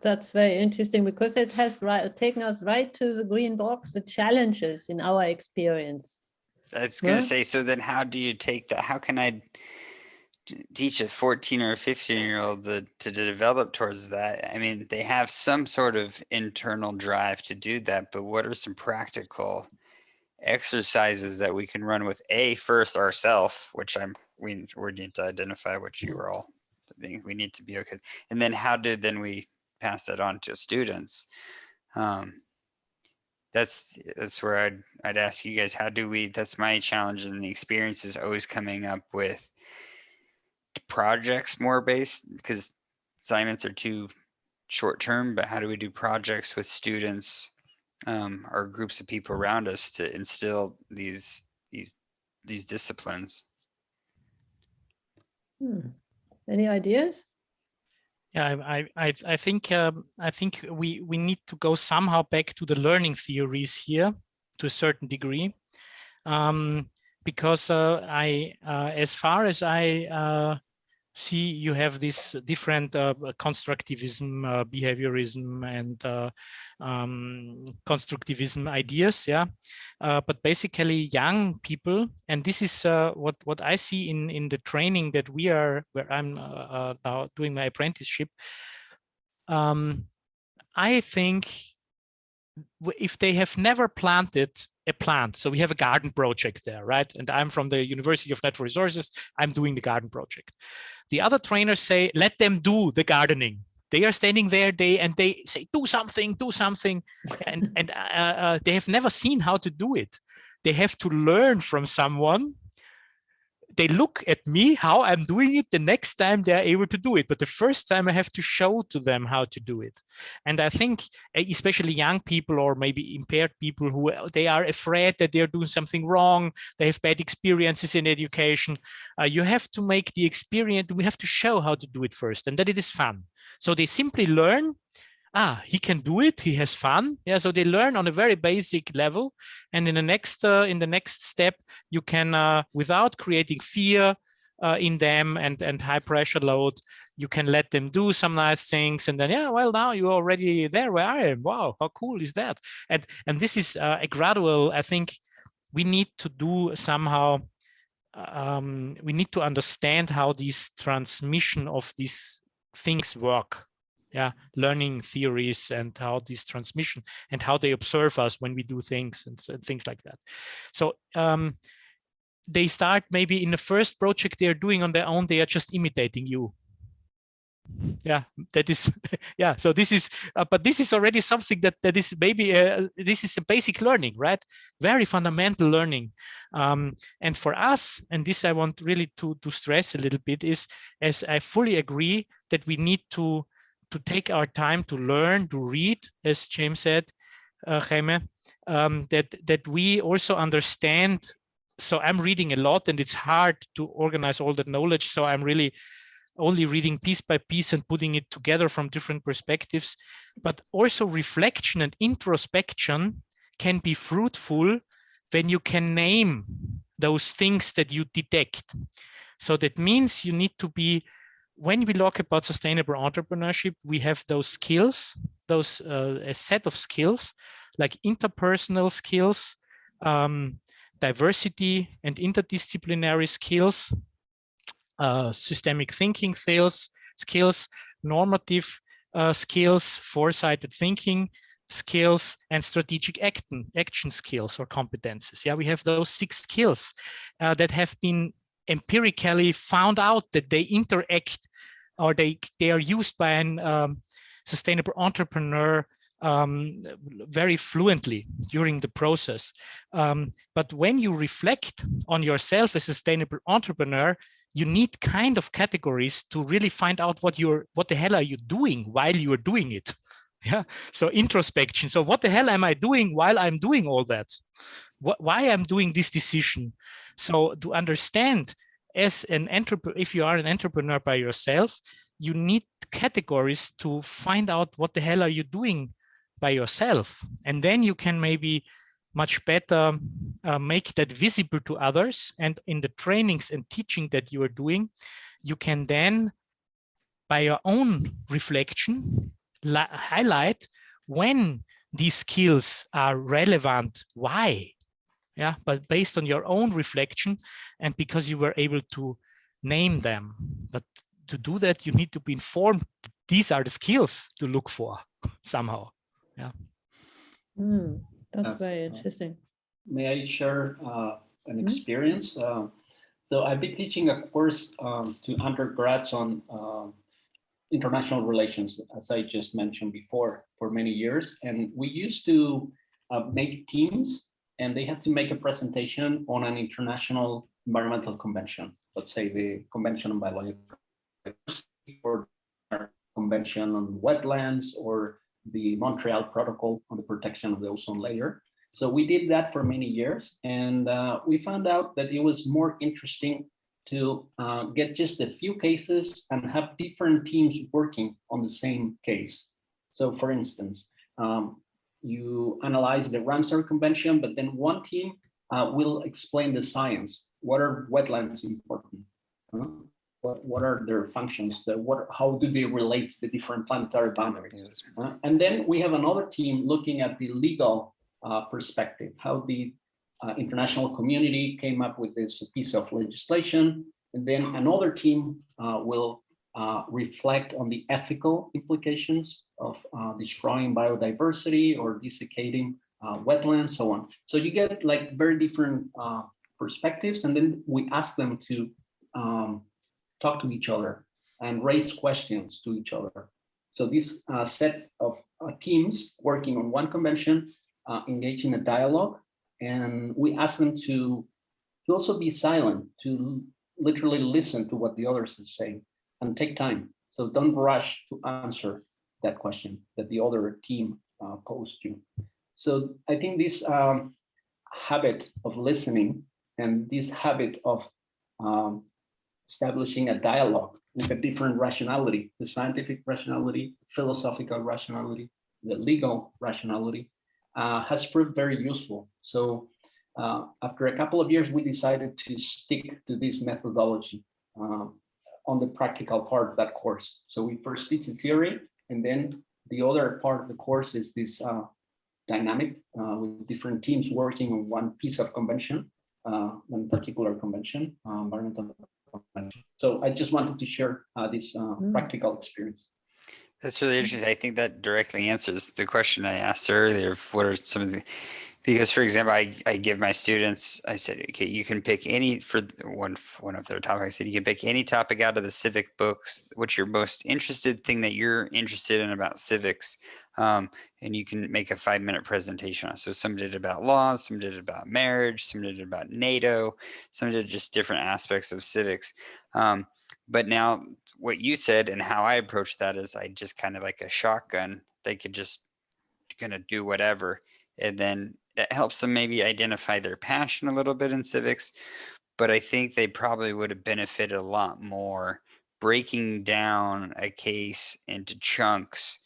That's very interesting, because it has taken us right to the green box, the challenges in our experience. I was going to say, so then how do you take that? How can I teach a 14 or 15-year-old to develop towards that? I mean, they have some sort of internal drive to do that, but what are some practical exercises that we can run with first ourselves, which we need to identify what you were all thinking we need to be okay, and then how did then we pass that on to students? That's where I'd ask you guys, how do we? That's my challenge, and the experience is always coming up with projects more based, because assignments are too short term. But how do we do projects with students or groups of people around us to instill these disciplines? Any ideas? Yeah, I think we need to go somehow back to the learning theories here to a certain degree, because as far as I see, you have this different constructivism, behaviorism, and constructivism ideas, yeah. But basically, young people, and this is what I see in the training that where I'm now doing my apprenticeship. I think if they have never planted a plant, so we have a garden project there, right? And I'm from the University of Natural Resources. I'm doing the garden project. The other trainers say, let them do the gardening. They are standing there, they say, do something, and they have never seen how to do it. They have to learn from someone. They look at me how I'm doing it. The next time they're able to do it, but the first time I have to show to them how to do it. And I think especially young people, or maybe impaired people, who they are afraid that they're doing something wrong, they have bad experiences in education. You have to make the experience, we have to show how to do it first, and that it is fun. So they simply learn, he can do it, he has fun. Yeah, so they learn on a very basic level, and in the next step, you can without creating fear in them and high pressure load, you can let them do some nice things, and then now you're already there where I am. Wow, how cool is that? And this is a gradual. I think we need to do somehow. We need to understand how this transmission of these things work. Yeah, learning theories and how this transmission and how they observe us when we do things and things like that. So they start maybe in the first project they're doing on their own, they are just imitating you. Yeah, that is, yeah. So this is, but this is already something that is maybe, this is a basic learning, right? Very fundamental learning. And for us, and this I want really to stress a little bit, is, as I fully agree that we need to take our time to learn, to read, as James said, Jaime, that we also understand. So I'm reading a lot, and it's hard to organize all that knowledge. So I'm really only reading piece by piece and putting it together from different perspectives, but also reflection and introspection can be fruitful when you can name those things that you detect. So that means you need to be, when we talk about sustainable entrepreneurship, we have those skills, a set of skills like interpersonal skills, diversity and interdisciplinary skills, systemic thinking skills, normative skills, foresighted thinking skills, and strategic action skills or competences. Yeah, we have those 6 skills that have been empirically found out that they interact, or they are used by an sustainable entrepreneur very fluently during the process. But when you reflect on yourself as a sustainable entrepreneur, you need kind of categories to really find out what the hell are you doing while you are doing it. Yeah. So introspection. So what the hell am I doing while I'm doing all that? Why I'm doing this decision? So to understand, as an entrepreneur, if you are an entrepreneur by yourself, you need categories to find out what the hell are you doing by yourself. And then you can maybe much better make that visible to others. And in the trainings and teaching that you are doing, you can then, by your own reflection, highlight when these skills are relevant, why. Yeah, but based on your own reflection and because you were able to name them. But to do that, you need to be informed. These are the skills to look for somehow. Yeah. That's very interesting. May I share an experience? So I've been teaching a course to undergrads on international relations, as I just mentioned before, for many years. And we used to make teams, and they had to make a presentation on an international environmental convention. Let's say the Convention on Biological Diversity, or Convention on Wetlands, or the Montreal Protocol on the protection of the ozone layer. So we did that for many years, and we found out that it was more interesting to get just a few cases and have different teams working on the same case. So for instance, you analyze the Ramsar Convention, but then one team will explain the science. What are wetlands important? What are their functions? How do they relate to the different planetary boundaries? And then we have another team looking at the legal perspective, how the international community came up with this piece of legislation. And then another team will reflect on the ethical implications of destroying biodiversity or desiccating wetlands, so on. So you get like very different perspectives, and then we ask them to talk to each other and raise questions to each other. So this set of teams working on one convention engage in a dialogue, and we ask them to also be silent, to literally listen to what the others are saying and take time. So don't rush to answer that question that the other team posed you. So I think this habit of listening and this habit of establishing a dialogue with a different rationality, the scientific rationality, philosophical rationality, the legal rationality, has proved very useful. So after a couple of years, we decided to stick to this methodology on the practical part of that course. So we first teach the theory, and then the other part of the course is this dynamic with different teams working on one piece of convention, one particular convention, environmental convention. So I just wanted to share this practical experience. That's really interesting. I think that directly answers the question I asked earlier of what are some of the, because for example, I give my students, I said, okay, you can pick any, for one of their topics, I said, you can pick any topic out of the civic books, what's your most interested thing that you're interested in about civics, and you can make a 5-minute presentation on it. So some did about laws, some did about marriage, some did about NATO, some did just different aspects of civics. But now what you said and how I approach that is I just kind of like a shotgun. They could just kind of do whatever. And then that helps them maybe identify their passion a little bit in civics. But I think they probably would have benefited a lot more breaking down a case into chunks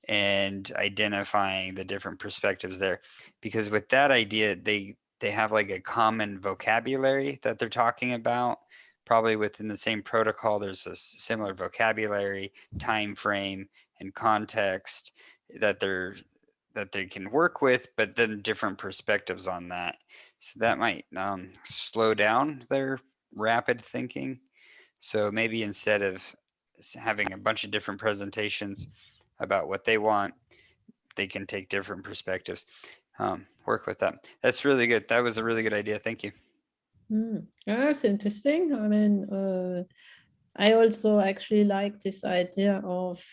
and identifying the different perspectives there. Because with that idea, they have like a common vocabulary that they're talking about. Probably within the same protocol, there's a similar vocabulary, time frame, and context that they can work with, but then different perspectives on that. So that might slow down their rapid thinking. So maybe instead of having a bunch of different presentations about what they want, they can take different perspectives. Work with that. That's really good. That was a really good idea. Thank you. That's interesting. I mean, I also actually like this idea of,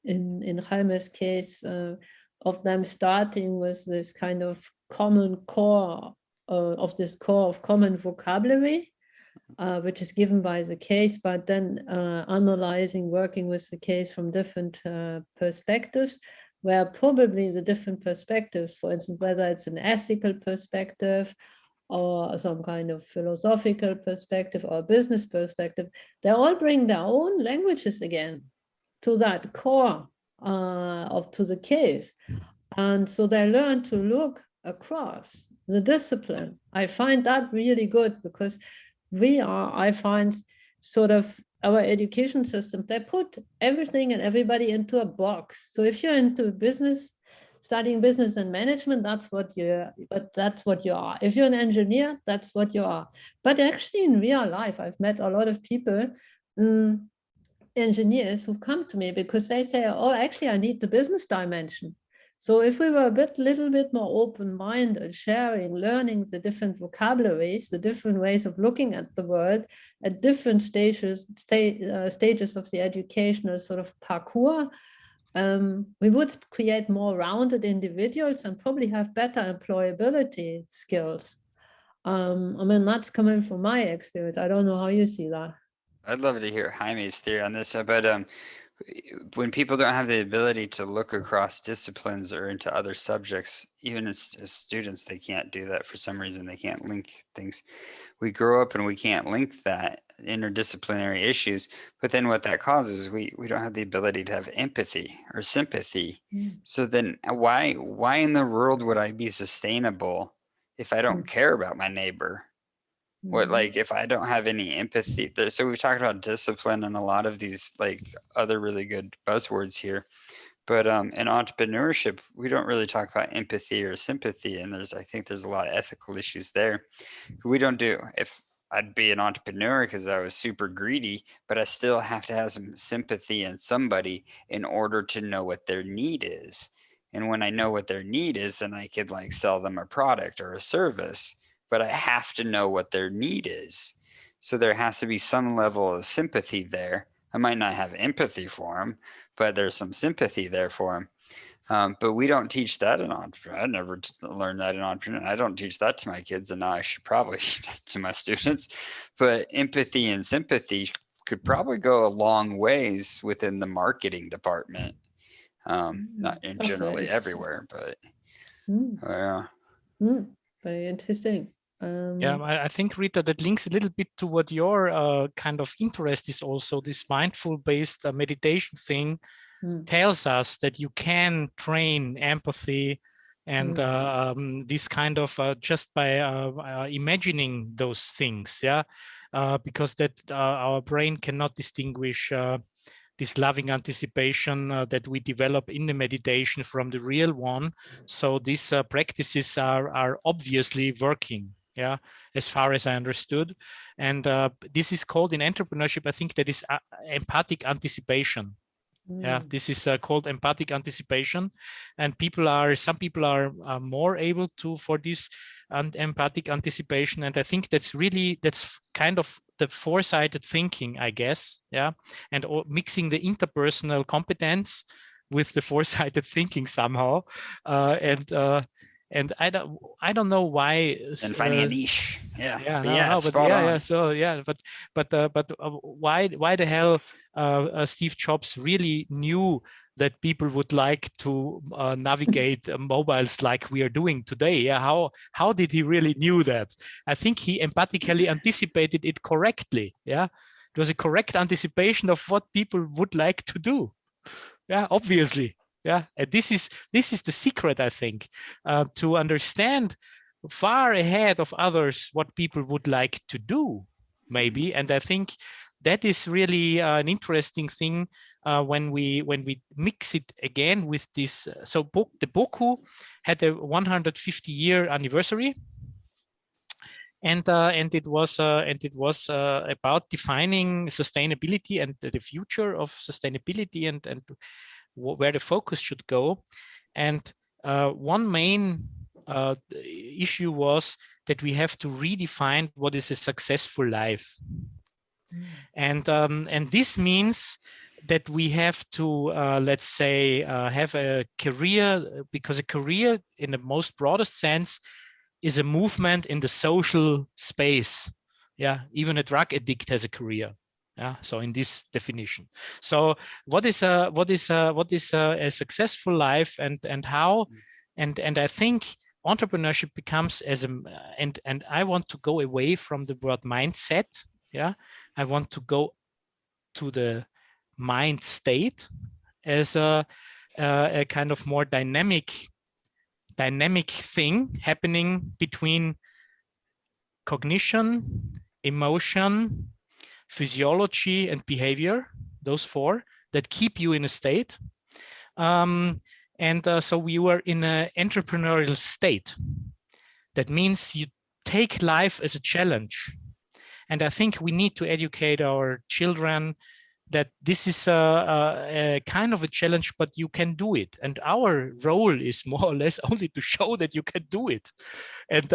in Jaime's case, of them starting with this kind of common core, of this core of common vocabulary, which is given by the case, but then analyzing, working with the case from different perspectives, where probably the different perspectives, for instance, whether it's an ethical perspective or some kind of philosophical perspective or business perspective, they all bring their own languages again to that core to the case. And so they learn to look across the discipline. I find that really good, because I find sort of our education system, they put everything and everybody into a box. So if you're into business, studying business and management, that's what you are. If you're an engineer, that's what you are. But actually in real life, I've met a lot of people, engineers, who've come to me because they say, oh, actually, I need the business dimension. So if we were a little bit more open-minded, sharing, learning the different vocabularies, the different ways of looking at the world at different stages of the educational sort of parcours, we would create more rounded individuals and probably have better employability skills. I mean, that's coming from my experience. I don't know how you see that. I'd love to hear Jaime's theory on this, but when people don't have the ability to look across disciplines or into other subjects, even as students, they can't do that for some reason. They can't link things. We grow up and we can't link that interdisciplinary issues, but then what that causes, we don't have the ability to have empathy or sympathy. So then why in the world would I be sustainable if I don't care about my neighbor? What, like, if I don't have any empathy? So we've talked about discipline and a lot of these like other really good buzzwords here, but in entrepreneurship, we don't really talk about empathy or sympathy, and I think there's a lot of ethical issues there. We don't do. If I'd be an entrepreneur because I was super greedy, but I still have to have some sympathy in somebody in order to know what their need is. And when I know what their need is, then I could like sell them a product or a service. But I have to know what their need is. So there has to be some level of sympathy there. I might not have empathy for them, but there's some sympathy there for them. But we don't teach that in entrepreneur. I never learned that in entrepreneur. I don't teach that to my kids, and now I should probably to my students. But empathy and sympathy could probably go a long ways within the marketing department. Not in generally everywhere, but very interesting. Yeah, I think, Rita, that links a little bit to what your kind of interest is also. This mindful-based meditation thing tells us that you can train empathy and this kind of just by imagining those things, yeah, because that our brain cannot distinguish this loving anticipation that we develop in the meditation from the real one. So these practices are obviously working. Yeah, as far as I understood. And this is called in entrepreneurship, I think that is empathic anticipation. Yeah, this is called empathic anticipation. And some people are more able to for this empathic anticipation. And I think that's kind of the foresighted thinking, I guess. Yeah, and mixing the interpersonal competence with the foresighted thinking somehow. And I don't know why. And finding a niche, but why the hell Steve Jobs really knew that people would like to navigate mobiles like we are doing today? Yeah, how did he really knew that? I think he empathically anticipated it correctly. Yeah, It was a correct anticipation of what people would like to do. Yeah, obviously. Yeah, and this is the secret, I think, to understand far ahead of others what people would like to do, maybe. And I think that is really an interesting thing when we mix it again with this. So the Boku had a 150-year anniversary, and it was about defining sustainability and the future of sustainability and where the focus should go. And one main issue was that we have to redefine what is a successful life. And this means that we have to, let's say, have a career, because a career in the most broadest sense is a movement in the social space. Yeah, even a drug addict has a career. Yeah, so in this definition. So what is a successful life, and how, and I think entrepreneurship becomes as a, and I want to go away from the word mindset. Yeah, I want to go to the mind state as a kind of more dynamic thing happening between cognition, emotion, physiology, and behavior, those four that keep you in a state. So we were in an entrepreneurial state. That means you take life as a challenge. And I think we need to educate our children that this is a kind of a challenge, but you can do it. And our role is more or less only to show that you can do it, and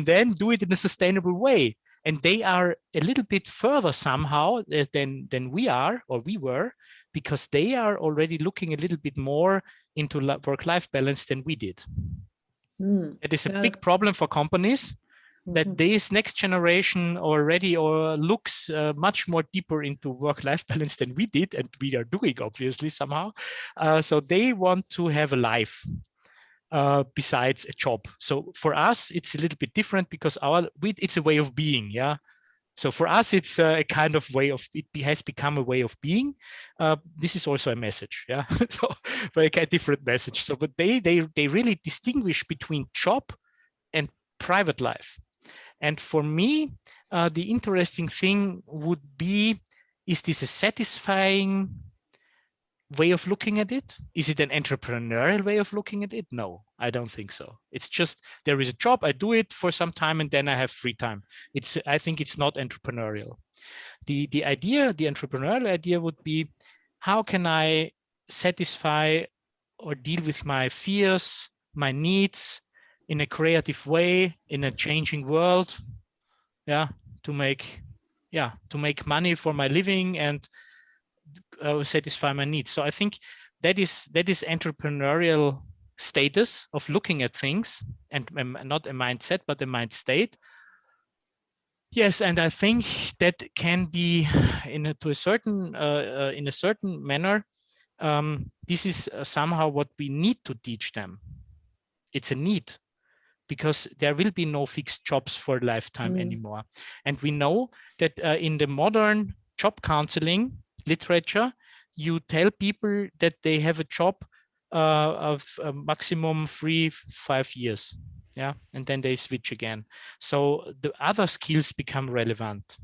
then do it in a sustainable way. And they are a little bit further somehow than we are, or we were, because they are already looking a little bit more into work-life balance than we did. It is a big problem for companies that this next generation already looks much more deeper into work-life balance than we did, and we are doing, obviously, somehow. So they want to have a life besides a job. So for us, it's a little bit different because it's a way of being, yeah. So for us, it's a kind of way of, it has become a way of being. This is also a message, yeah. So very kind of different message. So, but they really distinguish between job and private life. And for me, the interesting thing would be, is this a satisfying way of looking at it? Is it an entrepreneurial way of looking at it? No, I don't think so. It's just, there is a job, I do it for some time, and then I have free time. I think it's not entrepreneurial. The entrepreneurial idea would be, how can I satisfy or deal with my fears, my needs in a creative way, in a changing world, yeah, to make money for my living and satisfy my needs. So I think that is entrepreneurial status of looking at things, and not a mindset, but a mind state. Yes, and I think that can be in a certain manner. This is somehow what we need to teach them. It's a need, because there will be no fixed jobs for a lifetime anymore. And we know that in the modern job counseling literature, you tell people that they have a job of a maximum 3-5 years. Yeah, and then they switch again. So the other skills become relevant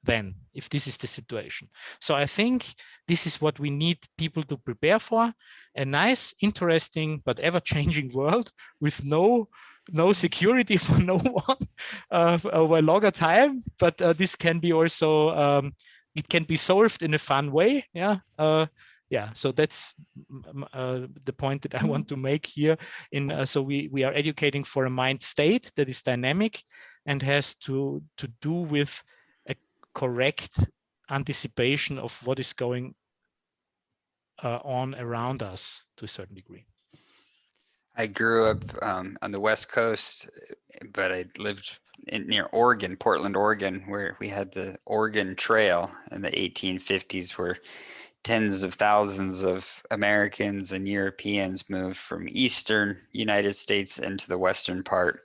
then, if this is the situation. So I think this is what we need people to prepare for: a nice, interesting, but ever-changing world with no security for no one over a longer time. But this can be also, it can be solved in a fun way. Yeah. So that's the point that I want to make here. So we are educating for a mind state that is dynamic and has to do with a correct anticipation of what is going on around us to a certain degree. I grew up on the West Coast, but I lived near Oregon, Portland, Oregon, where we had the Oregon Trail in the 1850s, where tens of thousands of Americans and Europeans moved from eastern United States into the western part.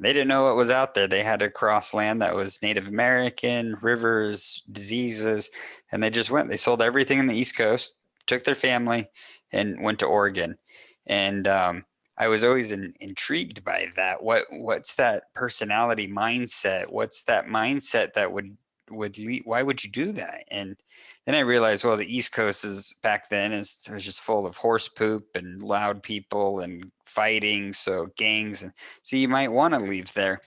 They didn't know what was out there. They had to cross land that was Native American, rivers, diseases, and they just went. They sold everything in the East Coast, took their family, and went to Oregon. And I was always intrigued by that. What's that personality mindset? What's that mindset that would lead? Why would you do that? And then I realized, well, the East Coast back then was just full of horse poop and loud people and fighting, so gangs, and so you might want to leave there.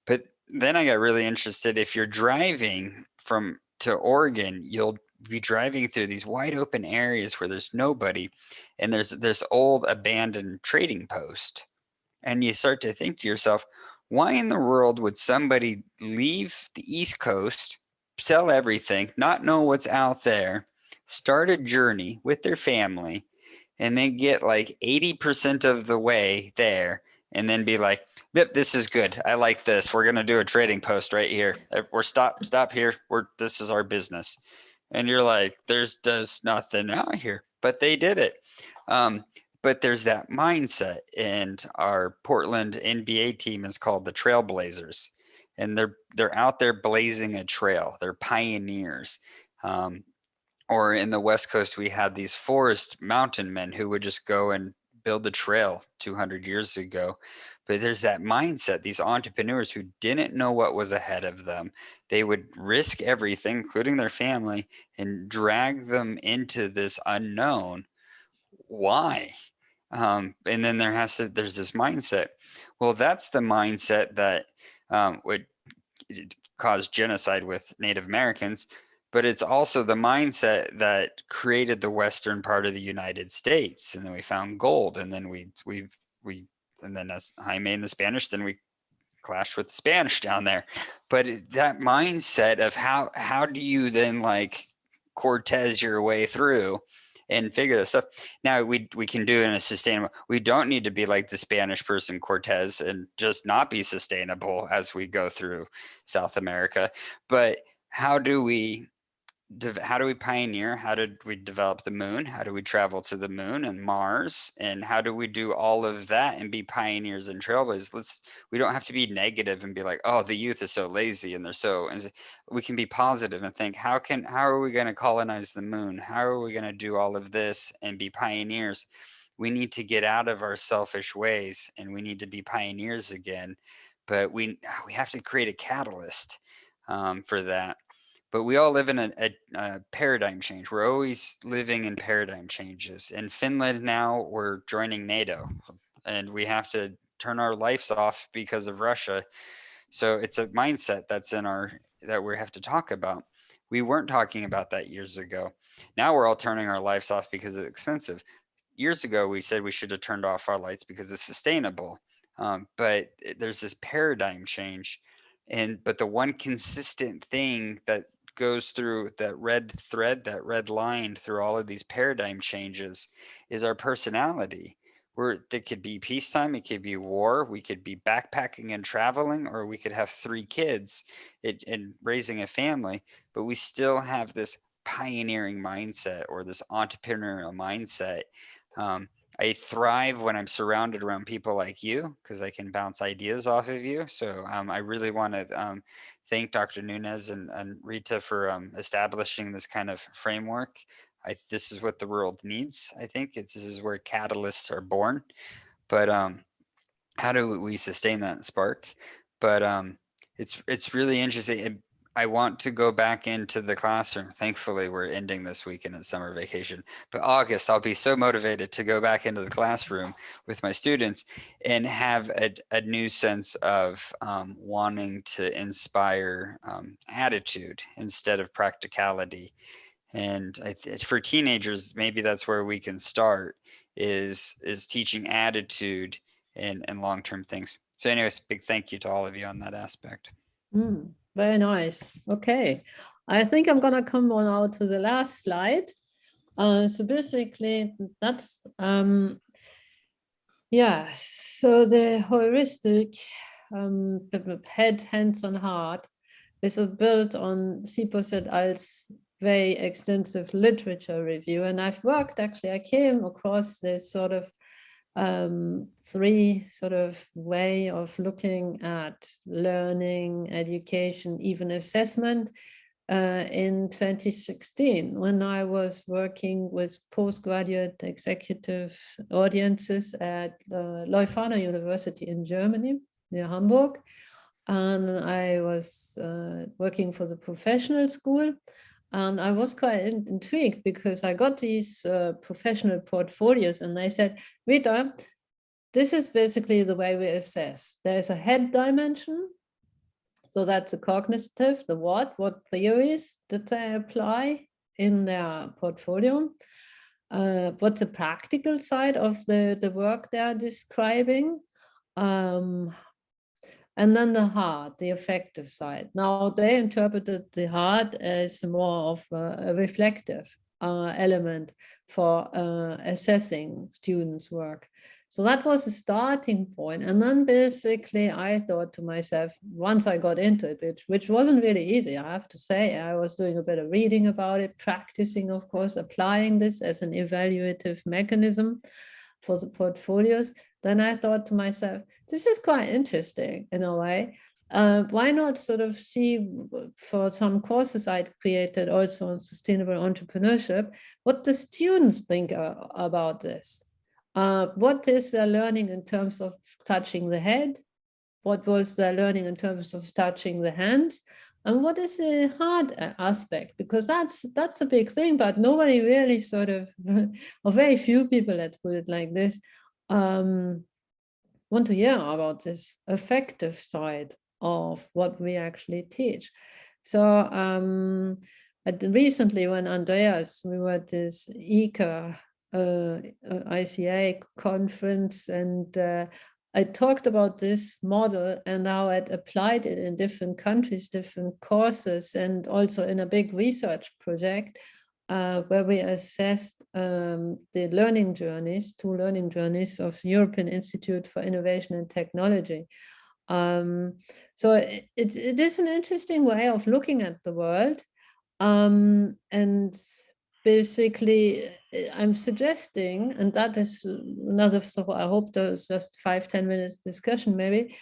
But then I got really interested. If you're driving to Oregon, you'll be driving through these wide open areas where there's nobody, and there's old abandoned trading post, and you start to think to yourself, why in the world would somebody leave the East Coast, sell everything, not know what's out there, start a journey with their family, and then get like 80% of the way there, and then be like, yep, this is good. I like this. We're gonna do a trading post right here. We're stop here. This is our business. And you're like, there's just nothing out here. But they did it. But there's that mindset, and our Portland NBA team is called the Trailblazers, and they're out there blazing a trail. They're pioneers. Or in the West Coast, we had these forest mountain men who would just go and build a trail 200 years ago. But there's that mindset, these entrepreneurs who didn't know what was ahead of them. They would risk everything, including their family, and drag them into this unknown. Why? And then there's this mindset. Well, that's the mindset that would cause genocide with Native Americans, but it's also the mindset that created the western part of the United States. And then we found gold, and then and then as Jaime in the Spanish, then we clashed with the Spanish down there. But that mindset of how do you then like Cortez your way through and figure this stuff. Now we can do it in a sustainable. We don't need to be like the Spanish person Cortez and just not be sustainable as we go through South America. But how do we pioneer? How did we develop the moon? How do we travel to the moon and Mars? And how do we do all of that and be pioneers and trailblazers? We don't have to be negative and be like, oh, the youth is so lazy and we can be positive and think, how are we going to colonize the moon? How are we going to do all of this and be pioneers? We need to get out of our selfish ways, and we need to be pioneers again. But we have to create a catalyst for that. But we all live in a paradigm change. We're always living in paradigm changes. In Finland now, we're joining NATO, and we have to turn our lives off because of Russia. So it's a mindset that we have to talk about. We weren't talking about that years ago. Now we're all turning our lives off because it's expensive. Years ago, we said we should have turned off our lights because it's sustainable. But there's this paradigm change. But the one consistent thing that goes through that red thread, that red line through all of these paradigm changes is our personality. It could be peacetime, it could be war, we could be backpacking and traveling, or we could have 3 kids and raising a family, but we still have this pioneering mindset or this entrepreneurial mindset. I thrive when I'm surrounded around people like you because I can bounce ideas off of you. So I really want to thank Dr. Nunez and Rita for establishing this kind of framework. This is what the world needs. I think this is where catalysts are born. But how do we sustain that spark? But it's really interesting. I want to go back into the classroom. Thankfully, we're ending this weekend at summer vacation. But August, I'll be so motivated to go back into the classroom with my students and have a new sense of wanting to inspire attitude instead of practicality. And for teenagers, maybe that's where we can start is teaching attitude and long-term things. So anyways, big thank you to all of you on that aspect. Very nice. Okay, I think I'm gonna come on out to the last slide. So basically that's so the heuristic head, hands and heart is built on Sipos et al.'s very extensive literature review, and I came across this sort of three sort of way of looking at learning, education, even assessment in 2016, when I was working with postgraduate executive audiences at Leuphana University in Germany, near Hamburg. And I was working for the professional school. And I was quite intrigued because I got these professional portfolios, and they said, Rita, this is basically the way we assess. There's a head dimension. So that's the cognitive, the what theories did they apply in their portfolio? What's the practical side of the work they're describing? And then the heart, the affective side. Now they interpreted the heart as more of a reflective element for assessing students' work. So that was a starting point. And then basically I thought to myself, once I got into it, which wasn't really easy, I have to say, I was doing a bit of reading about it, practicing, of course, applying this as an evaluative mechanism for the portfolios. Then I thought to myself, this is quite interesting in a way. Why not sort of see, for some courses I'd created also on sustainable entrepreneurship, what the students think about this? What is their learning in terms of touching the head? What was their learning in terms of touching the hands? And what is the heart aspect? Because that's a big thing, but nobody really sort of, or very few people, let's put it like this, want to hear about this affective side of what we actually teach. So recently when Andreas, we were at this ICA conference, and I talked about this model and how I'd applied it in different countries, different courses, and also in a big research project where we assessed the learning journeys, 2 learning journeys of the European Institute for Innovation and Technology. So it is an interesting way of looking at the world. And basically, I'm suggesting, and that is another, so I hope there's just 5-10 minutes discussion maybe,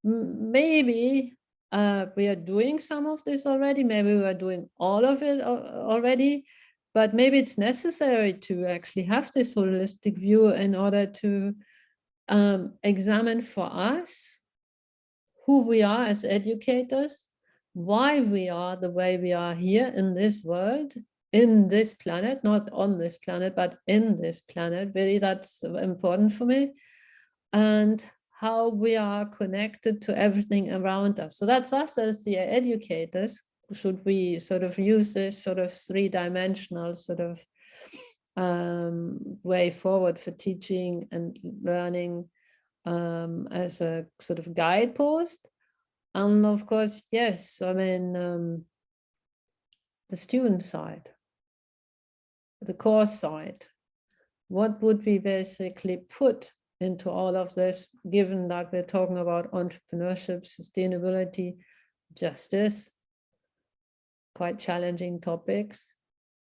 maybe we are doing some of this already, maybe we are doing all of it already, but maybe it's necessary to actually have this holistic view in order to examine for us who we are as educators, why we are the way we are here in this world, in this planet, not on this planet, but in this planet. Really, that's important for me. And how we are connected to everything around us. So that's us as the educators. Should we sort of use this sort of 3-dimensional sort of way forward for teaching and learning as a sort of guidepost? And of course, yes, I mean, the student side, the course side, what would we basically put into all of this, given that we're talking about entrepreneurship, sustainability, justice, quite challenging topics?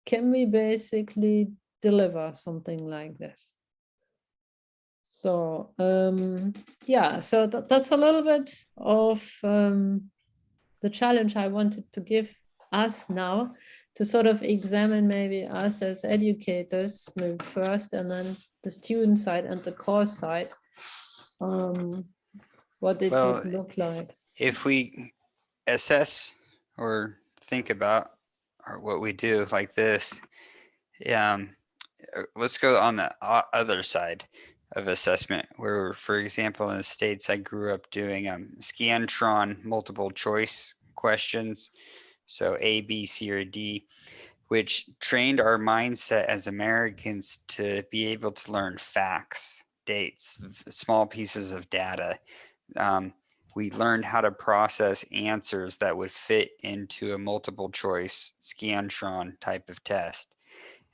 Can we basically deliver something like this? So yeah, so that's a little bit of the challenge I wanted to give us now, to sort of examine maybe us as educators maybe first, and then the student side and the course side. What it would look like. If we assess or think about what we do like this, let's go on the other side of assessment, where, for example, in the States, I grew up doing Scantron multiple choice questions, so A, B, C, or D, which trained our mindset as Americans to be able to learn facts, dates, small pieces of data. We learned how to process answers that would fit into a multiple choice Scantron type of test.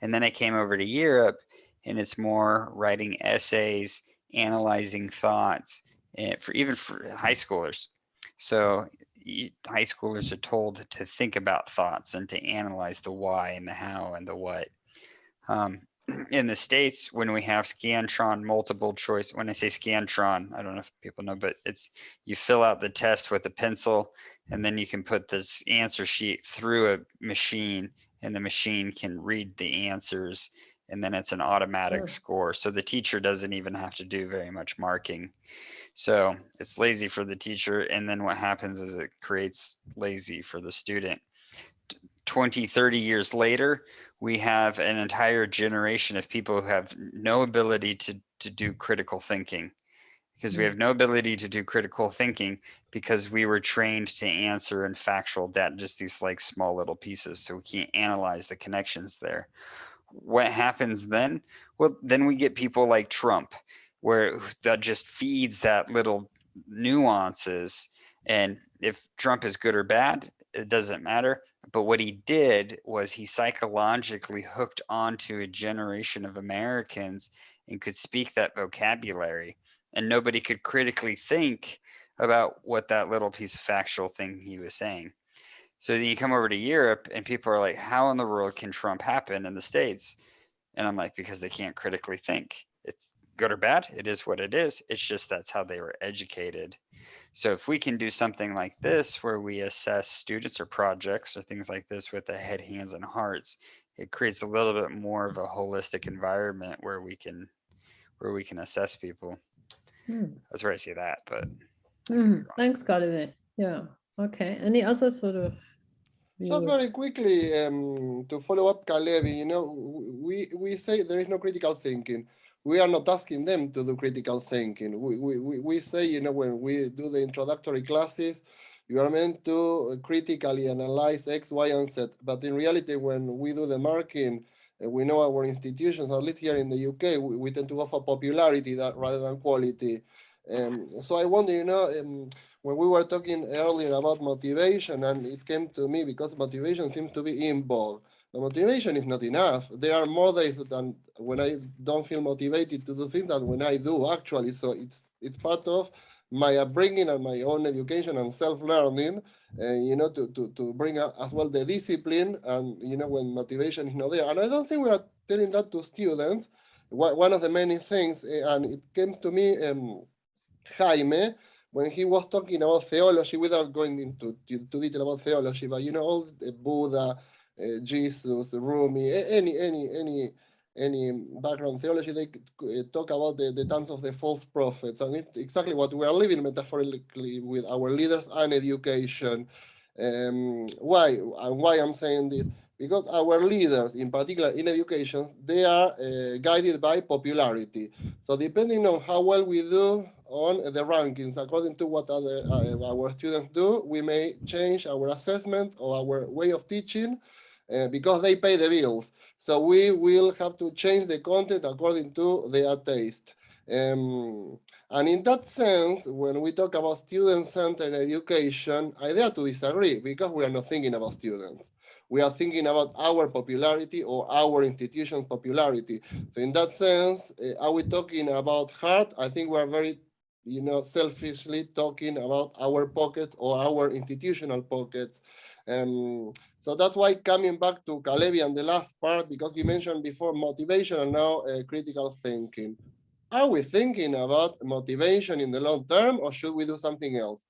And then I came over to Europe, and it's more writing essays, analyzing thoughts, and even for high schoolers. So high schoolers are told to think about thoughts and to analyze the why and the how and the what. in the States, when we have Scantron multiple choice, when I say Scantron, I don't know if people know, but it's, you fill out the test with a pencil and then you can put this answer sheet through a machine and the machine can read the answers and then it's an automatic score. So the teacher doesn't even have to do very much marking. So it's lazy for the teacher. And then what happens is it creates lazy for the student. 20, 30 years later, we have an entire generation of people who have no ability to do critical thinking, because we have no ability to do critical thinking because we were trained to answer in factual data, just these like small little pieces. So we can't analyze the connections there. What happens then? Well, then we get people like Trump, where that just feeds that little nuances. And if Trump is good or bad, it doesn't matter. But what he did was he psychologically hooked onto a generation of Americans and could speak that vocabulary. And nobody could critically think about what that little piece of factual thing he was saying. So then you come over to Europe and people are like, how in the world can Trump happen in the States? And I'm like, because they can't critically think. It's good or bad. It is what it is. It's just that's how they were educated. So if we can do something like this, where we assess students or projects or things like this with the head, hands, and hearts, it creates a little bit more of a holistic environment where we can assess people. That's where I see that, but thanks, Kalevi. Yeah. Okay. Any other sort of just very quickly to follow up Kalevi, you know, we say there is no critical thinking. We are not asking them to do critical thinking. We say, you know, when we do the introductory classes, you are meant to critically analyze X, Y, and Z. But in reality, when we do the marking, we know our institutions, at least here in the UK, we tend to go for popularity rather than quality. So I wonder, you know, when we were talking earlier about motivation, and it came to me because motivation seems to be in vogue. The motivation is not enough. There are more days than when I don't feel motivated to do things than when I do, actually. So it's part of my upbringing and my own education and self-learning, you know, to bring up as well the discipline, and, you know, when motivation is not there. And I don't think we are telling that to students. One of the many things, and it came to me, Jaime, when he was talking about theology, without going into too detail about theology, but, you know, all the Buddha, Jesus, Rumi, any background theology, they talk about the times of the false prophets, and it's exactly what we are living metaphorically with our leaders and education. Why I'm saying this? Because our leaders, in particular in education, they are guided by popularity. So depending on how well we do on the rankings, according to what our students do, we may change our assessment or our way of teaching because they pay the bills. So we will have to change the content according to their taste. And in that sense, when we talk about student-centered education, I dare to disagree, because we are not thinking about students. We are thinking about our popularity or our institution's popularity. So in that sense, are we talking about heart? I think we are very, you know, selfishly talking about our pocket or our institutional pockets. So that's why, coming back to Kalevi and the last part, because you mentioned before motivation and now critical thinking. Are we thinking about motivation in the long term, or should we do something else?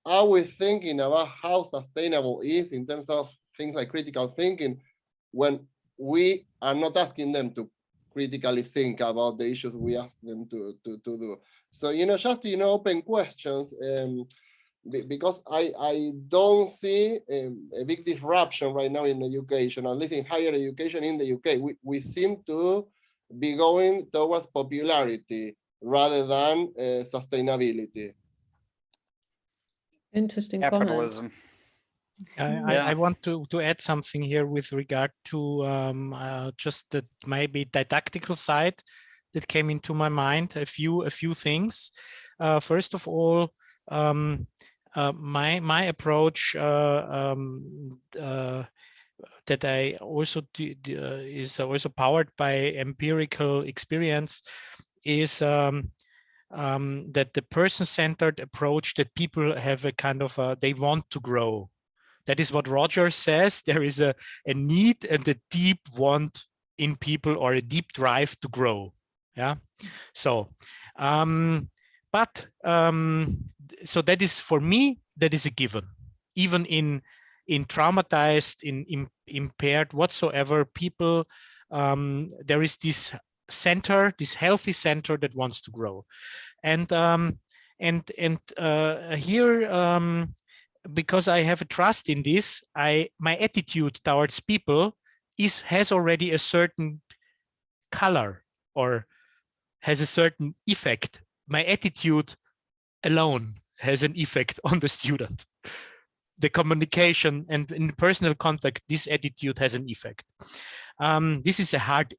Are we thinking about how sustainable it is in terms of things like critical thinking, when we are not asking them to critically think about the issues we ask them to do? So, you know, just, you know, open questions, because I don't see a big disruption right now in education, at least in higher education in the UK. We seem to be going towards popularity rather than sustainability. Interesting capitalism. I want to add something here with regard to just the maybe didactical side that came into my mind. A few things. First of all, my approach that I also is also powered by empirical experience is that the person-centered approach, that people have a kind of they want to grow. That is what Roger says. There is a need and a deep want in people or a deep drive to grow. Yeah. So, so that is, for me, that is a given. Even in traumatized, in impaired, whatsoever people, there is this center, this healthy center that wants to grow. And here, because I have a trust in this, my attitude towards people has already a certain color or has a certain effect. My attitude alone has an effect on the student. The communication and in personal contact, this attitude has an effect. This is a hard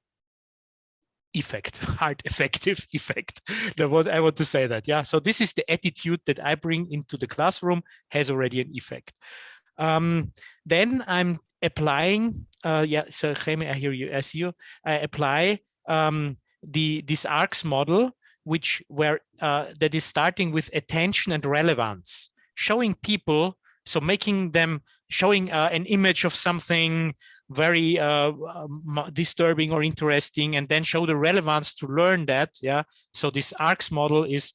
effective effect. I want to say that. Yeah. So this is the attitude that I bring into the classroom, has already an effect. Then I'm applying. So Jaime, I hear you. I see you. I apply this ARCS model, that is starting with attention and relevance, showing people. So showing an image of something very disturbing or interesting, and then show the relevance to learn that. Yeah. So this ARCS model is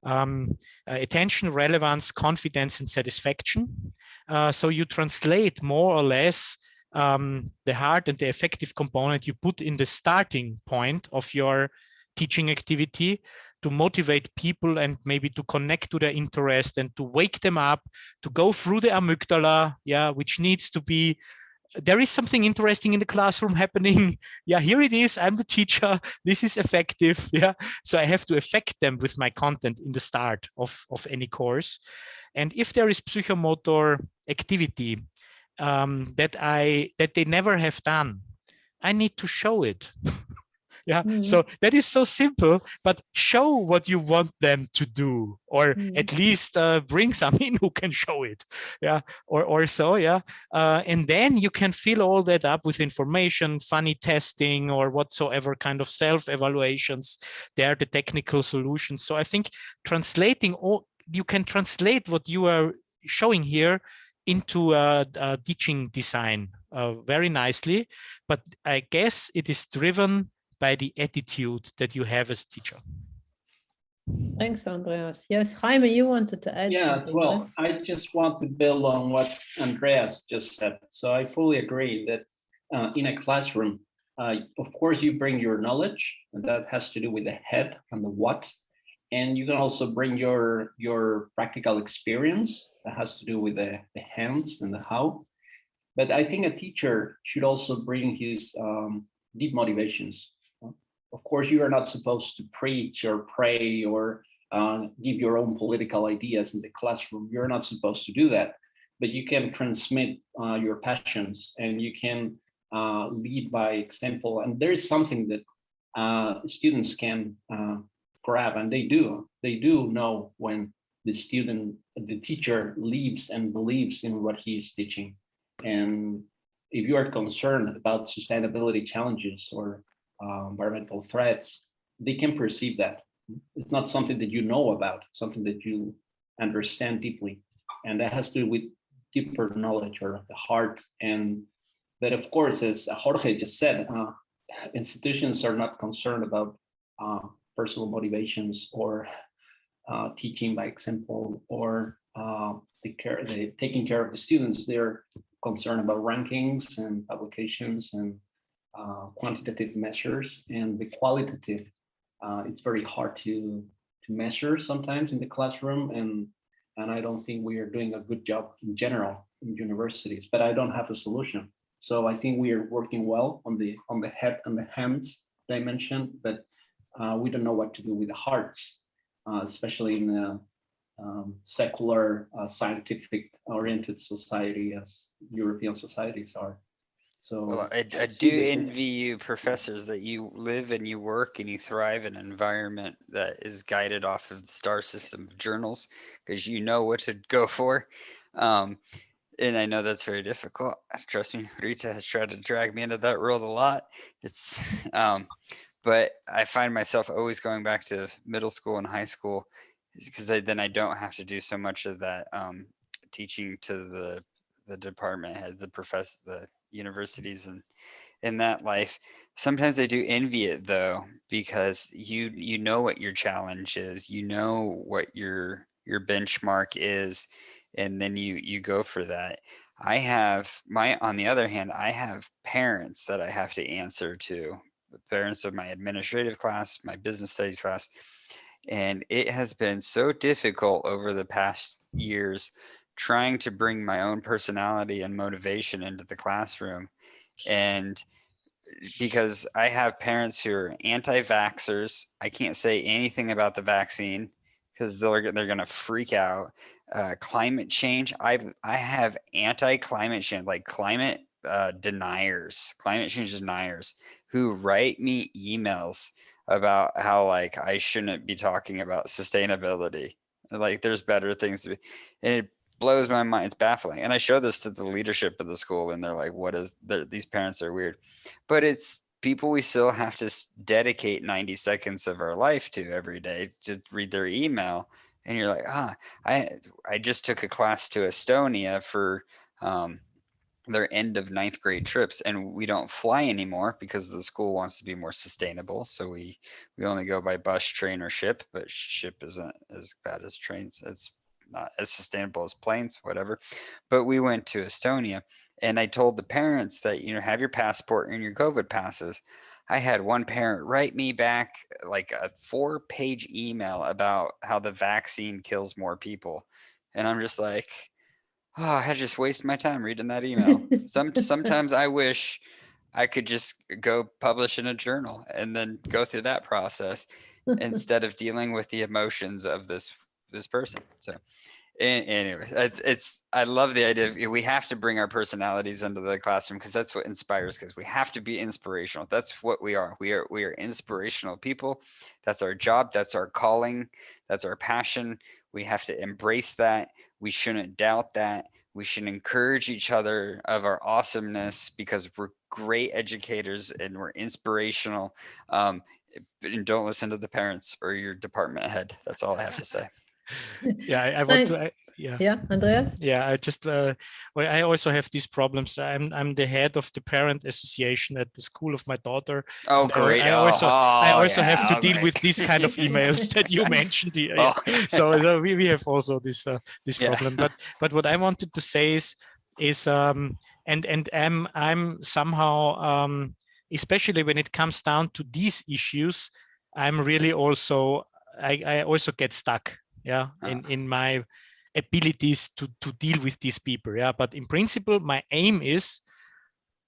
attention, relevance, confidence, and satisfaction. So you translate more or less the hard and the effective component you put in the starting point of your teaching activity to motivate people and maybe to connect to their interest and to wake them up, to go through the amygdala, yeah, which needs to be, there is something interesting in the classroom happening. Yeah, here it is. I'm the teacher. This is effective. Yeah, so I have to affect them with my content in the start of any course. And if there is psychomotor activity that they never have done, I need to show it. Yeah, so that is so simple, but show what you want them to do, or at least bring some in who can show it. Yeah, or so. Yeah, and then you can fill all that up with information, funny testing, or whatsoever kind of self-evaluations. They are the technical solutions. So I think you can translate what you are showing here into teaching design very nicely, but I guess it is driven by the attitude that you have as a teacher. Thanks, Andreas. Yes, Jaime, you wanted to add something. Well, I just want to build on what Andreas just said. So I fully agree that in a classroom, of course, you bring your knowledge, and that has to do with the head and the what. And you can also bring your practical experience that has to do with the hands and the how. But I think a teacher should also bring his deep motivations. Of course, you are not supposed to preach or pray or give your own political ideas in the classroom. You're not supposed to do that, but you can transmit your passions, and you can lead by example. And there is something that students can grab, and they do know when the teacher leaves and believes in what he is teaching. And if you are concerned about sustainability challenges or environmental threats, they can perceive that. It's not something that you know about, something that you understand deeply. And that has to do with deeper knowledge or the heart. And that, of course, as Jorge just said, institutions are not concerned about personal motivations or teaching by example or taking care of the students. They're concerned about rankings and publications and quantitative measures, and the qualitative. It's very hard to measure sometimes in the classroom, and I don't think we are doing a good job in general in universities. But I don't have a solution. So I think we are working well on the head and the hands dimension, but we don't know what to do with the hearts, especially in a secular, scientific-oriented society as European societies are. So well, I do envy you professors that you live and you work and you thrive in an environment that is guided off of the star system of journals, because you know what to go for. And I know that's very difficult. Trust me, Rita has tried to drag me into that world a lot. It's but I find myself always going back to middle school and high school, because then I don't have to do so much of that teaching to the department head, the universities and in that life. Sometimes I do envy it though, because you know what your challenge is, you know what your benchmark is, and then you go for that. I have on the other hand, I have parents that I have to answer to, the parents of my administrative class, my business studies class, and it has been so difficult over the past years trying to bring my own personality and motivation into the classroom. And because I have parents who are anti-vaxxers, I can't say anything about the vaccine because they're gonna freak out. Climate change, I have anti-climate change, like climate deniers, climate change deniers, who write me emails about how like I shouldn't be talking about sustainability. Like there's better things to be, and it blows my mind. It's baffling. And I show this to the leadership of the school, and they're like, "What is?" These parents are weird, but it's people we still have to dedicate 90 seconds of our life to every day to read their email. And you're like, I just took a class to Estonia for their end of 9th grade trips, and we don't fly anymore because the school wants to be more sustainable. So we only go by bus, train, or ship, but ship isn't as bad as trains. It's not as sustainable as planes, whatever. But we went to Estonia, and I told the parents that, have your passport and your COVID passes. I had one parent write me back like a 4-page email about how the vaccine kills more people. And I'm just like, oh, I just waste my time reading that email. Sometimes I wish I could just go publish in a journal and then go through that process instead of dealing with the emotions of this person. So anyway, I love the idea of, we have to bring our personalities into the classroom because that's what inspires, because we have to be inspirational. That's what we are. We are inspirational people. That's our job. That's our calling. That's our passion. We have to embrace that. We shouldn't doubt that. We should encourage each other of our awesomeness because we're great educators and we're inspirational. And don't listen to the parents or your department head. That's all I have to say. Yeah, I want to. Yeah, Andreas. Yeah, I just. Well, I also have these problems. I'm the head of the parent association at the school of my daughter. Oh, great! I also have to deal with these kind of emails that you mentioned. Yeah. So we have also this problem. But what I wanted to say is and I'm somehow especially when it comes down to these issues, I'm really also I also get stuck. Yeah, in my abilities to deal with these people. Yeah, but in principle, my aim is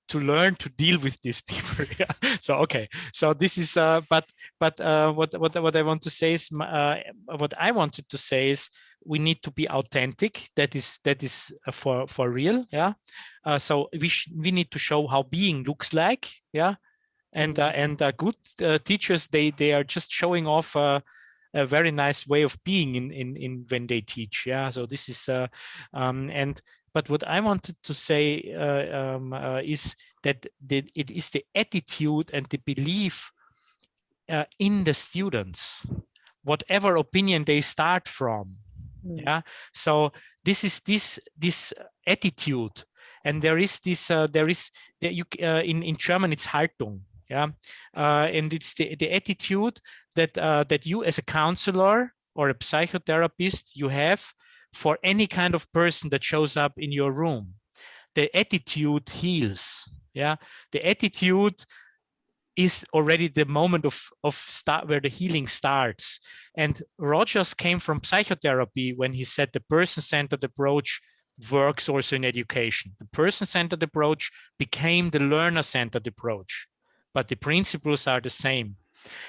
to learn to deal with these people. Yeah. So okay, so this is but what I want to say is what I wanted to say is we need to be authentic. That is for real. Yeah. So we need to show how being looks like. Yeah. And good teachers, they are just showing off a very nice way of being in when they teach. Yeah. So this is but what I wanted to say is that it is the attitude and the belief in the students, whatever opinion they start from. Yeah. So this is this attitude, and there is this in German it's Haltung. Yeah, and it's the attitude that you as a counselor or a psychotherapist you have for any kind of person that shows up in your room. The attitude heals. Yeah, the attitude is already the moment of start where the healing starts. And Rogers came from psychotherapy when he said the person-centered approach works also in education. The person-centered approach became the learner-centered approach, but the principles are the same.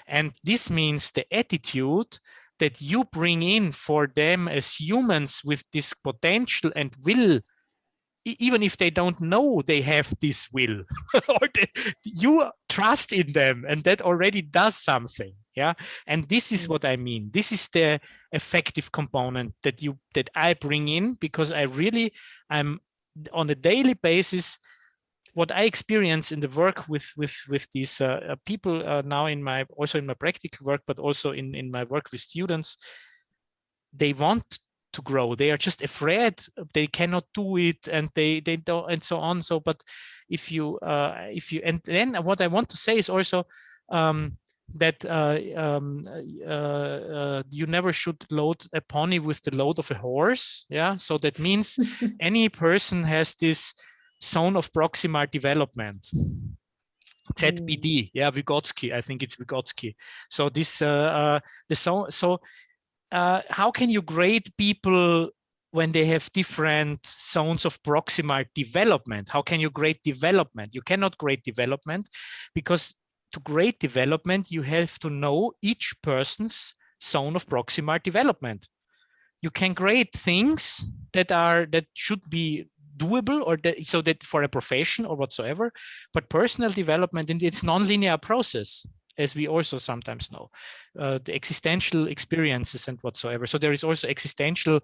And this means the attitude that you bring in for them as humans with this potential and will, even if they don't know they have this will, or you trust in them, and that already does something. Yeah. And this is what I mean. This is the effective component that I bring in, because I'm on a daily basis. What I experience in the work with these people now also in my practical work, but also in my work with students, they want to grow. They are just afraid they cannot do it, and they don't, and so on. So, but if you and then what I want to say is also that you never should load a pony with the load of a horse. Yeah, so that means any person has this zone of proximal development. ZBD, yeah, Vygotsky, I think it's Vygotsky. So this the zone. So how can you grade people when they have different zones of proximal development? How can you grade development? You cannot grade development, because to grade development, you have to know each person's zone of proximal development. You can grade things that should be doable, or that, so that for a profession or whatsoever, but personal development, and it's non-linear process, as we also sometimes know, the existential experiences and whatsoever. So there is also existential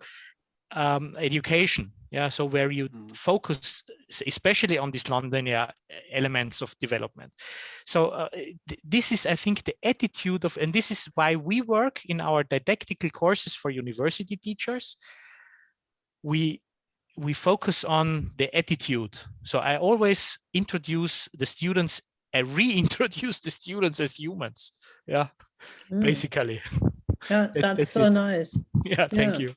education, yeah, so where you focus especially on these non-linear elements of development. So this is, I think, the attitude of, and this is why we work in our didactical courses for university teachers. We focus on the attitude. So I always introduce the students, I reintroduce the students as humans. Yeah, basically. Yeah, that's so nice. Yeah, thank you.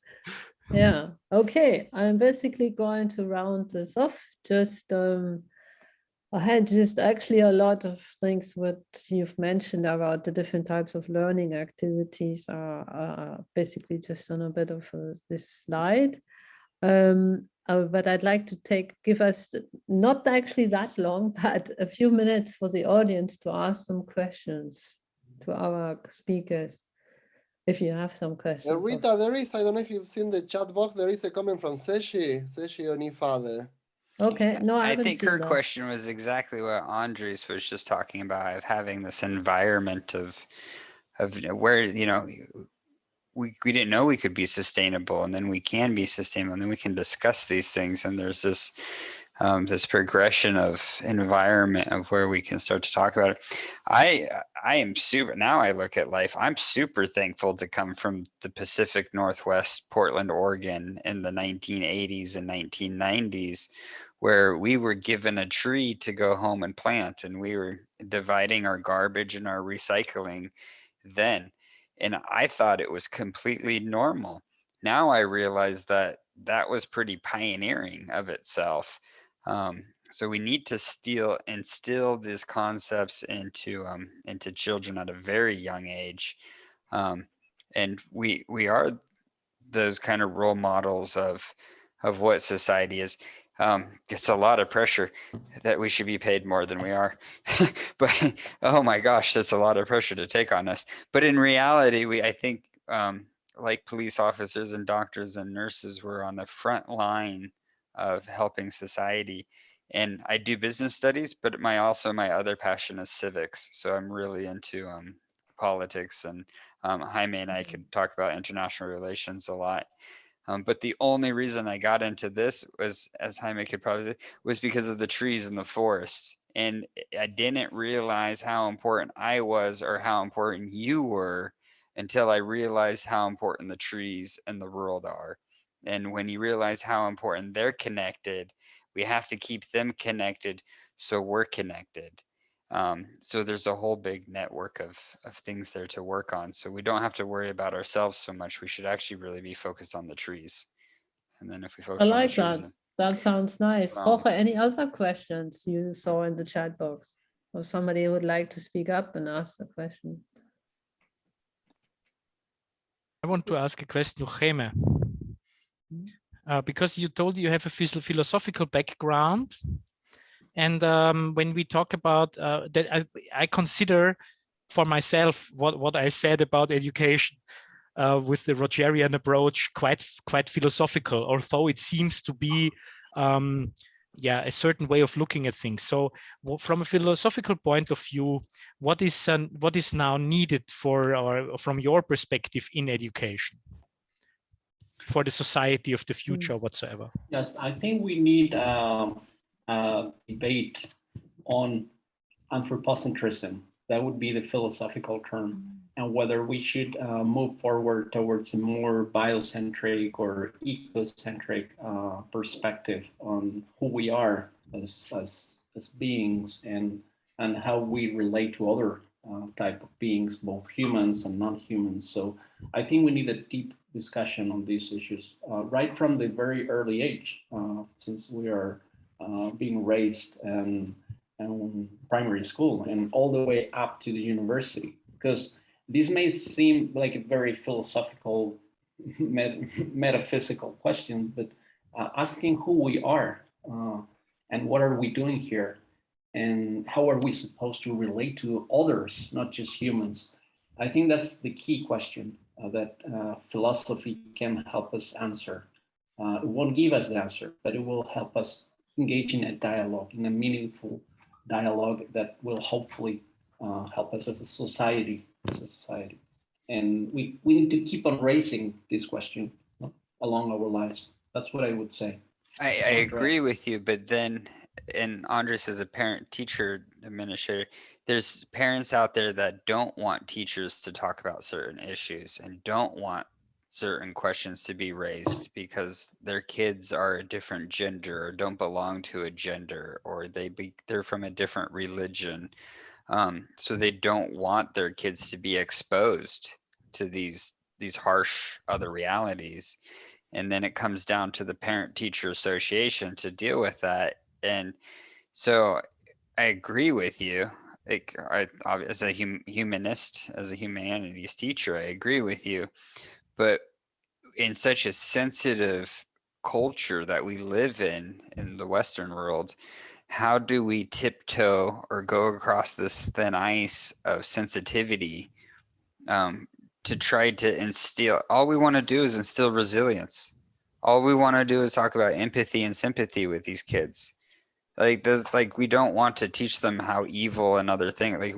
Yeah, okay. I'm basically going to round this off. Just I had just actually a lot of things what you've mentioned about the different types of learning activities are basically just on a bit of this slide. But I'd like to give us not actually that long, but a few minutes for the audience to ask some questions to our speakers. If you have some questions. Rita, there is, I don't know if you've seen the chat box, there is a comment from Seshi Onifade. Okay, no, I think her that. question was exactly what Andreas was just talking about, of having this environment of where, you know, we didn't know we could be sustainable, and then we can be sustainable, and then we can discuss these things, and there's this this progression of environment of where we can start to talk about it. I am super, now I look at life, I'm super thankful to come from the Pacific Northwest, Portland, Oregon in the 1980s and 1990s, where we were given a tree to go home and plant, and we were dividing our garbage and our recycling then. And I thought it was completely normal. Now I realize that that was pretty pioneering of itself. So we need to instill these concepts into children at a very young age, and we are those kind of role models of what society is. It's a lot of pressure that we should be paid more than we are, but oh my gosh, that's a lot of pressure to take on us. But in reality, I think like police officers and doctors and nurses, we're on the front line of helping society. And I do business studies, but my other passion is civics. So I'm really into politics, and Jaime and I could talk about international relations a lot. But the only reason I got into this was, as Jaime could probably say, was because of the trees in the forests. And I didn't realize how important I was or how important you were until I realized how important the trees and the world are. And when you realize how important they're connected, we have to keep them connected so we're connected. So there's a whole big network of things there to work on. So we don't have to worry about ourselves so much. We should actually really be focused on the trees. And then if we focus on the trees, that. That sounds nice. Jorge, any other questions you saw in the chat box? Or somebody who would like to speak up and ask a question? I want to ask a question to Jaime. Because you told you have a philosophical background. And when we talk about that, I consider for myself what I said about education with the Rogerian approach quite philosophical, although it seems to be a certain way of looking at things. So from a philosophical point of view, what is now needed from your perspective in education for the society of the future whatsoever? Yes, I think we need a debate on anthropocentrism. That would be the philosophical term. and whether we should move forward towards a more biocentric or ecocentric perspective on who we are as beings and how we relate to other type of beings, both humans and non-humans. So I think we need a deep discussion on these issues right from the very early age, since we are being raised in primary school and all the way up to the university. Because this may seem like a very philosophical, metaphysical question, but asking who we are and what are we doing here and how are we supposed to relate to others, not just humans? I think that's the key question that philosophy can help us answer. It won't give us the answer, but it will help us engage in a dialogue, in a meaningful dialogue that will hopefully help us as a society. And we need to keep on raising this question along our lives. That's what I would say. I agree with you, but then, and Andreas as a parent teacher administrator, there's parents out there that don't want teachers to talk about certain issues and don't want certain questions to be raised because their kids are a different gender or don't belong to a gender, or they're from a different religion. So they don't want their kids to be exposed to these harsh other realities. And then it comes down to the parent teacher association to deal with that. And so I agree with you. Like as a humanist, as a humanities teacher, I agree with you. But in such a sensitive culture that we live in the Western world, how do we tiptoe or go across this thin ice of sensitivity to try to instill? All we want to do is instill resilience. All we want to do is talk about empathy and sympathy with these kids. Like we don't want to teach them how evil and other things. Like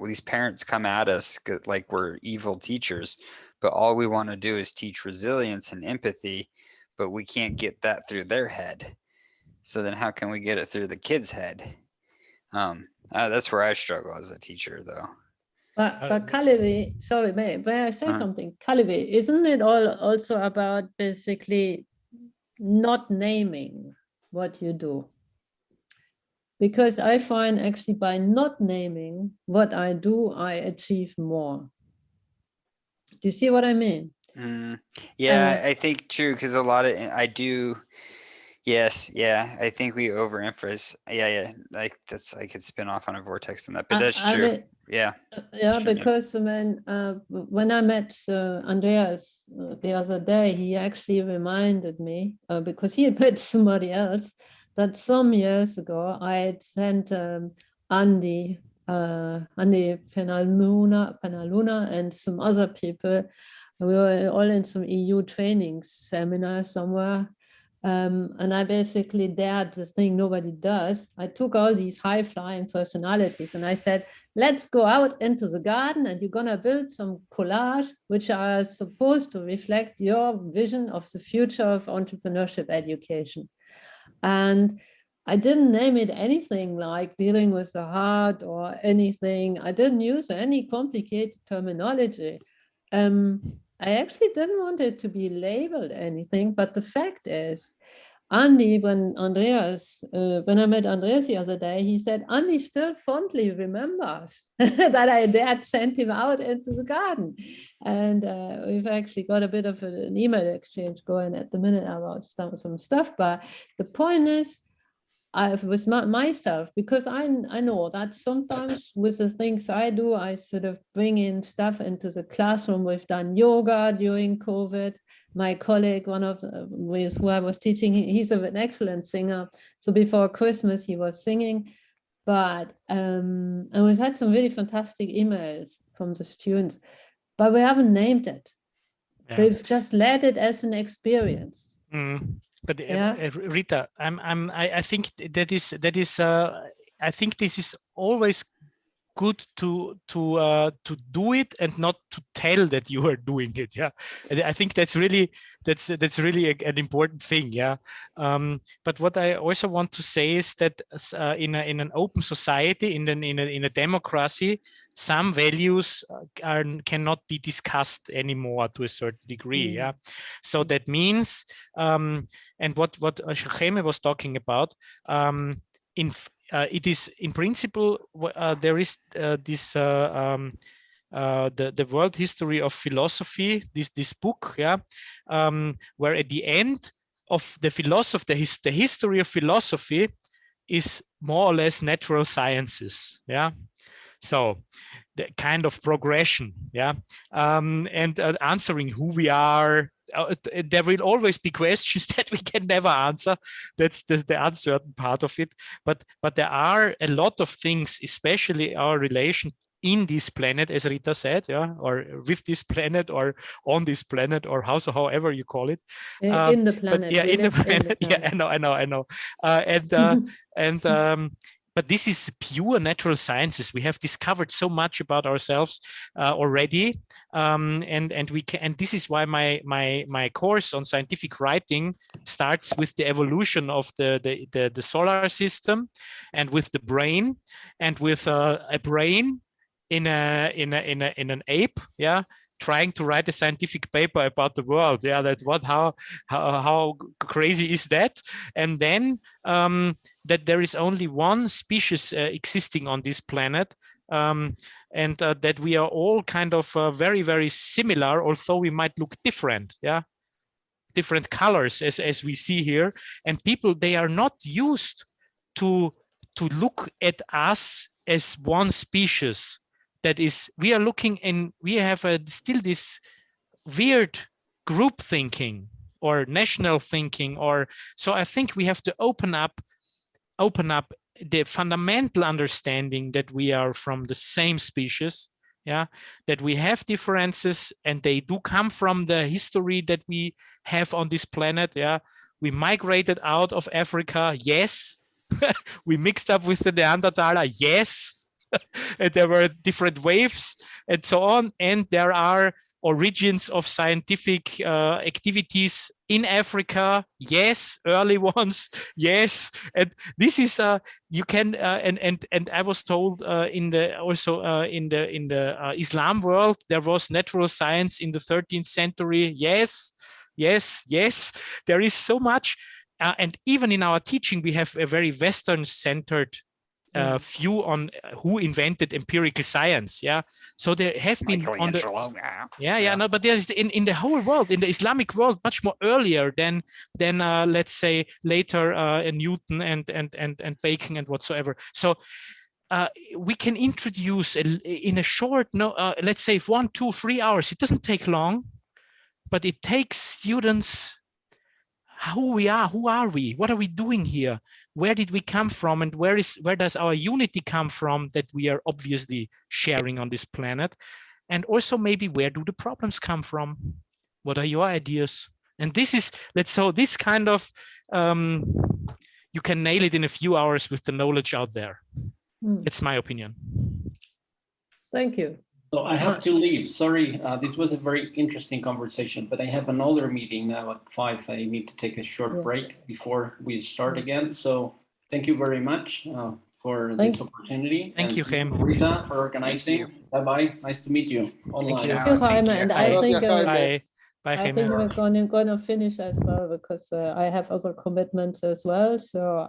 these parents come at us like we're evil teachers, but all we want to do is teach resilience and empathy, but we can't get that through their head. So then how can we get it through the kid's head? That's where I struggle as a teacher, though. But Kalevi, sorry, may I say something? Kalevi, isn't it also about basically not naming what you do? Because I find actually by not naming what I do, I achieve more. Do you see what I mean? Yeah, I think true, because a lot of I do. Yes, yeah, I think we overemphasize. Yeah, like I could spin off on a vortex on that, but that's true. Yeah, because when I met Andreas the other day, he actually reminded me because he had met somebody else that some years ago I had sent Andy Penaluna and some other people. We were all in some EU training seminar somewhere. And I basically dared this thing nobody does. I took all these high-flying personalities and I said, let's go out into the garden and you're gonna build some collage which are supposed to reflect your vision of the future of entrepreneurship education. And I didn't name it anything like dealing with the heart or anything. I didn't use any complicated terminology. I actually didn't want it to be labeled anything, but the fact is, Andy, when I met Andreas the other day, he said, Andy still fondly remembers that I dared send him out into the garden. And we've actually got a bit of an email exchange going at the minute about some stuff. But the point is, with myself, because I know that sometimes with the things I do, I sort of bring in stuff into the classroom. We've done yoga during COVID. My colleague, one of who I was teaching, he's an excellent singer. So before Christmas, he was singing. But and we've had some really fantastic emails from the students, but we haven't named it. Yeah. We've just led it as an experience. But Rita, I think that is I think this is always good to do it and not to tell that you are doing it. Yeah, and I think that's really an important thing. Yeah, but what I also want to say is that in an open society, in a democracy, some values cannot be discussed anymore to a certain degree. Yeah, so that means and what Jaime was talking about, it is in principle there is this the world history of philosophy, this book, yeah, where at the end of the history of philosophy is more or less natural sciences. Yeah, so the kind of progression, yeah, and answering who we are. There will always be questions that we can never answer. That's the uncertain part of it. But there are a lot of things, especially our relation in this planet, as Rita said, yeah, or with this planet, or on this planet, or however you call it. In the planet. But yeah, in the planet. Yeah, I know. But this is pure natural sciences. We have discovered so much about ourselves already, and we can. And this is why my course on scientific writing starts with the evolution of the solar system, and with the brain, and with a brain in an ape. Yeah. Trying to write a scientific paper about the world, yeah, how crazy is that? And then that there is only one species existing on this planet, and that we are all kind of very, very similar, although we might look different, yeah, different colors as we see here. And people, they are not used to look at us as one species. That is, we are looking in, we have still this weird group thinking or national thinking, or so I think we have to open up the fundamental understanding that we are from the same species, yeah, that we have differences and they do come from the history that we have on this planet. Yeah, we migrated out of Africa, yes. We mixed up with the Neanderthaler, yes. And there were different waves and so on, and there are origins of scientific activities in Africa, yes, early ones, yes. And this is you can and I was told in the Islam world there was natural science in the 13th century, yes. There is so much, and even in our teaching we have a very Western centered view on who invented empirical science. Yeah, so there have been on the no, but there's in the whole world, in the Islamic world, much more earlier than let's say later Newton and Bacon and whatsoever. So we can introduce in a short, let's say 1, 2, 3 hours. It doesn't take long, but it takes students who we are, who are we, what are we doing here, where did we come from, and where does our unity come from that we are obviously sharing on this planet, and also maybe where do the problems come from, what are your ideas? And this is, this kind of you can nail it in a few hours with the knowledge out there. It's my opinion. Thank you. So I have to leave. Sorry, this was a very interesting conversation, but I have another meeting now at 5. I need to take a short break before we start again. So thank you very much for this opportunity. Thank you, Jaime. Rita, for organizing. Bye-bye. Nice to meet you online. Thank you, Jaime. And I think Bye, I think we're gonna finish as well, because I have other commitments as well. So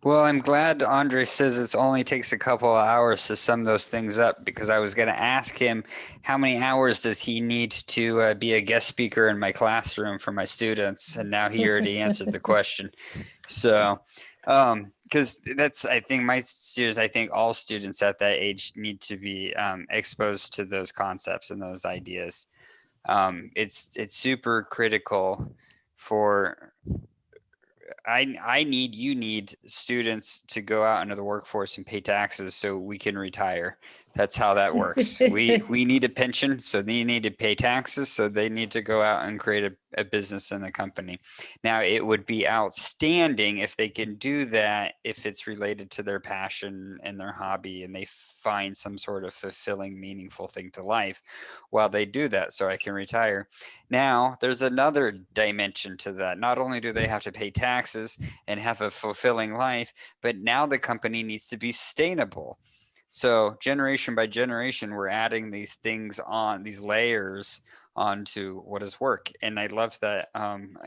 well, I'm glad Andre says it only takes a couple of hours to sum those things up, because I was going to ask him how many hours does he need to be a guest speaker in my classroom for my students, and now he already answered the question. So because that's, I think my students, I think all students at that age need to be exposed to those concepts and those ideas. It's super critical for you need students to go out into the workforce and pay taxes so we can retire. That's how that works. We need a pension, so they need to pay taxes, so they need to go out and create a business and a company. Now, it would be outstanding if they can do that if it's related to their passion and their hobby, and they find some sort of fulfilling, meaningful thing to life while they do that, so I can retire. Now, there's another dimension to that. Not only do they have to pay taxes and have a fulfilling life, but now the company needs to be sustainable. So generation by generation, we're adding these things on, these layers onto what is work. And I love that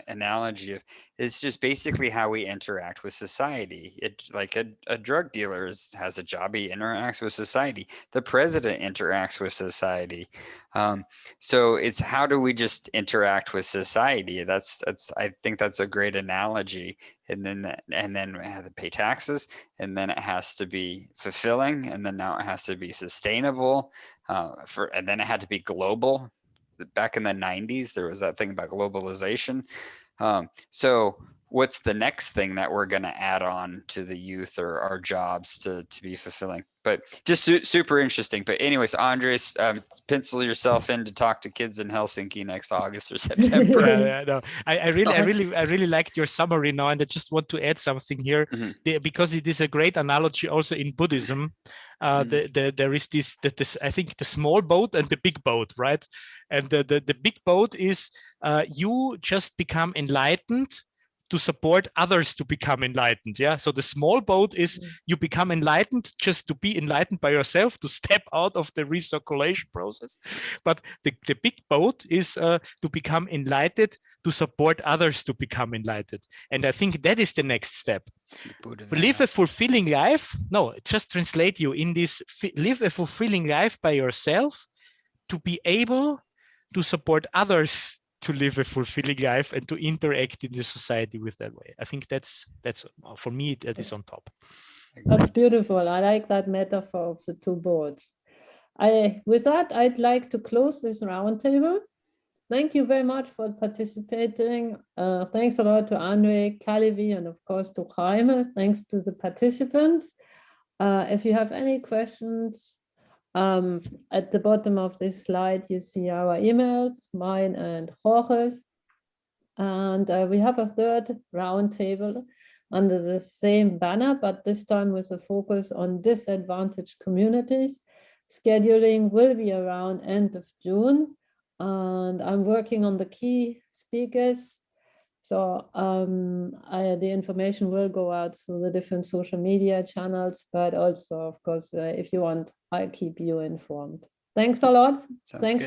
analogy of it's just basically how we interact with society. It like a drug dealer has a job, he interacts with society. The president interacts with society. So it's how do we just interact with society? That's I think that's a great analogy. And then we have to pay taxes, and then it has to be fulfilling, and then now it has to be sustainable, and then it had to be global. Back in the 90s, there was that thing about globalization. So what's the next thing that we're going to add on to the youth or our jobs to be fulfilling? But just super interesting. But anyways, Andreas, pencil yourself in to talk to kids in Helsinki next August or September. No, I really liked your summary now, and I just want to add something here, because it is a great analogy also in Buddhism. There is this I think the small boat and the big boat, right? And the big boat is you just become enlightened to support others to become enlightened. Yeah. So the small boat is you become enlightened just to be enlightened by yourself, to step out of the recirculation process. But the big boat is to become enlightened to support others to become enlightened. And I think that is the next step. Live a fulfilling life. No, just translate you in this, live a fulfilling life by yourself to be able to support others to live a fulfilling life and to interact in the society with that way. I think that's for me, that is on top. That's beautiful. I like that metaphor of the two boats. With that, I'd like to close this roundtable. Thank you very much for participating. Thanks a lot to Andre, Kalevi, and of course to Jaime. Thanks to the participants. If you have any questions, at the bottom of this slide, you see our emails, mine and Jorge's. And we have a third roundtable under the same banner, but this time with a focus on disadvantaged communities. Scheduling will be around end of June, and I'm working on the key speakers. So the information will go out through the different social media channels, but also, of course, if you want, I'll keep you informed. Thanks a lot. Thanks.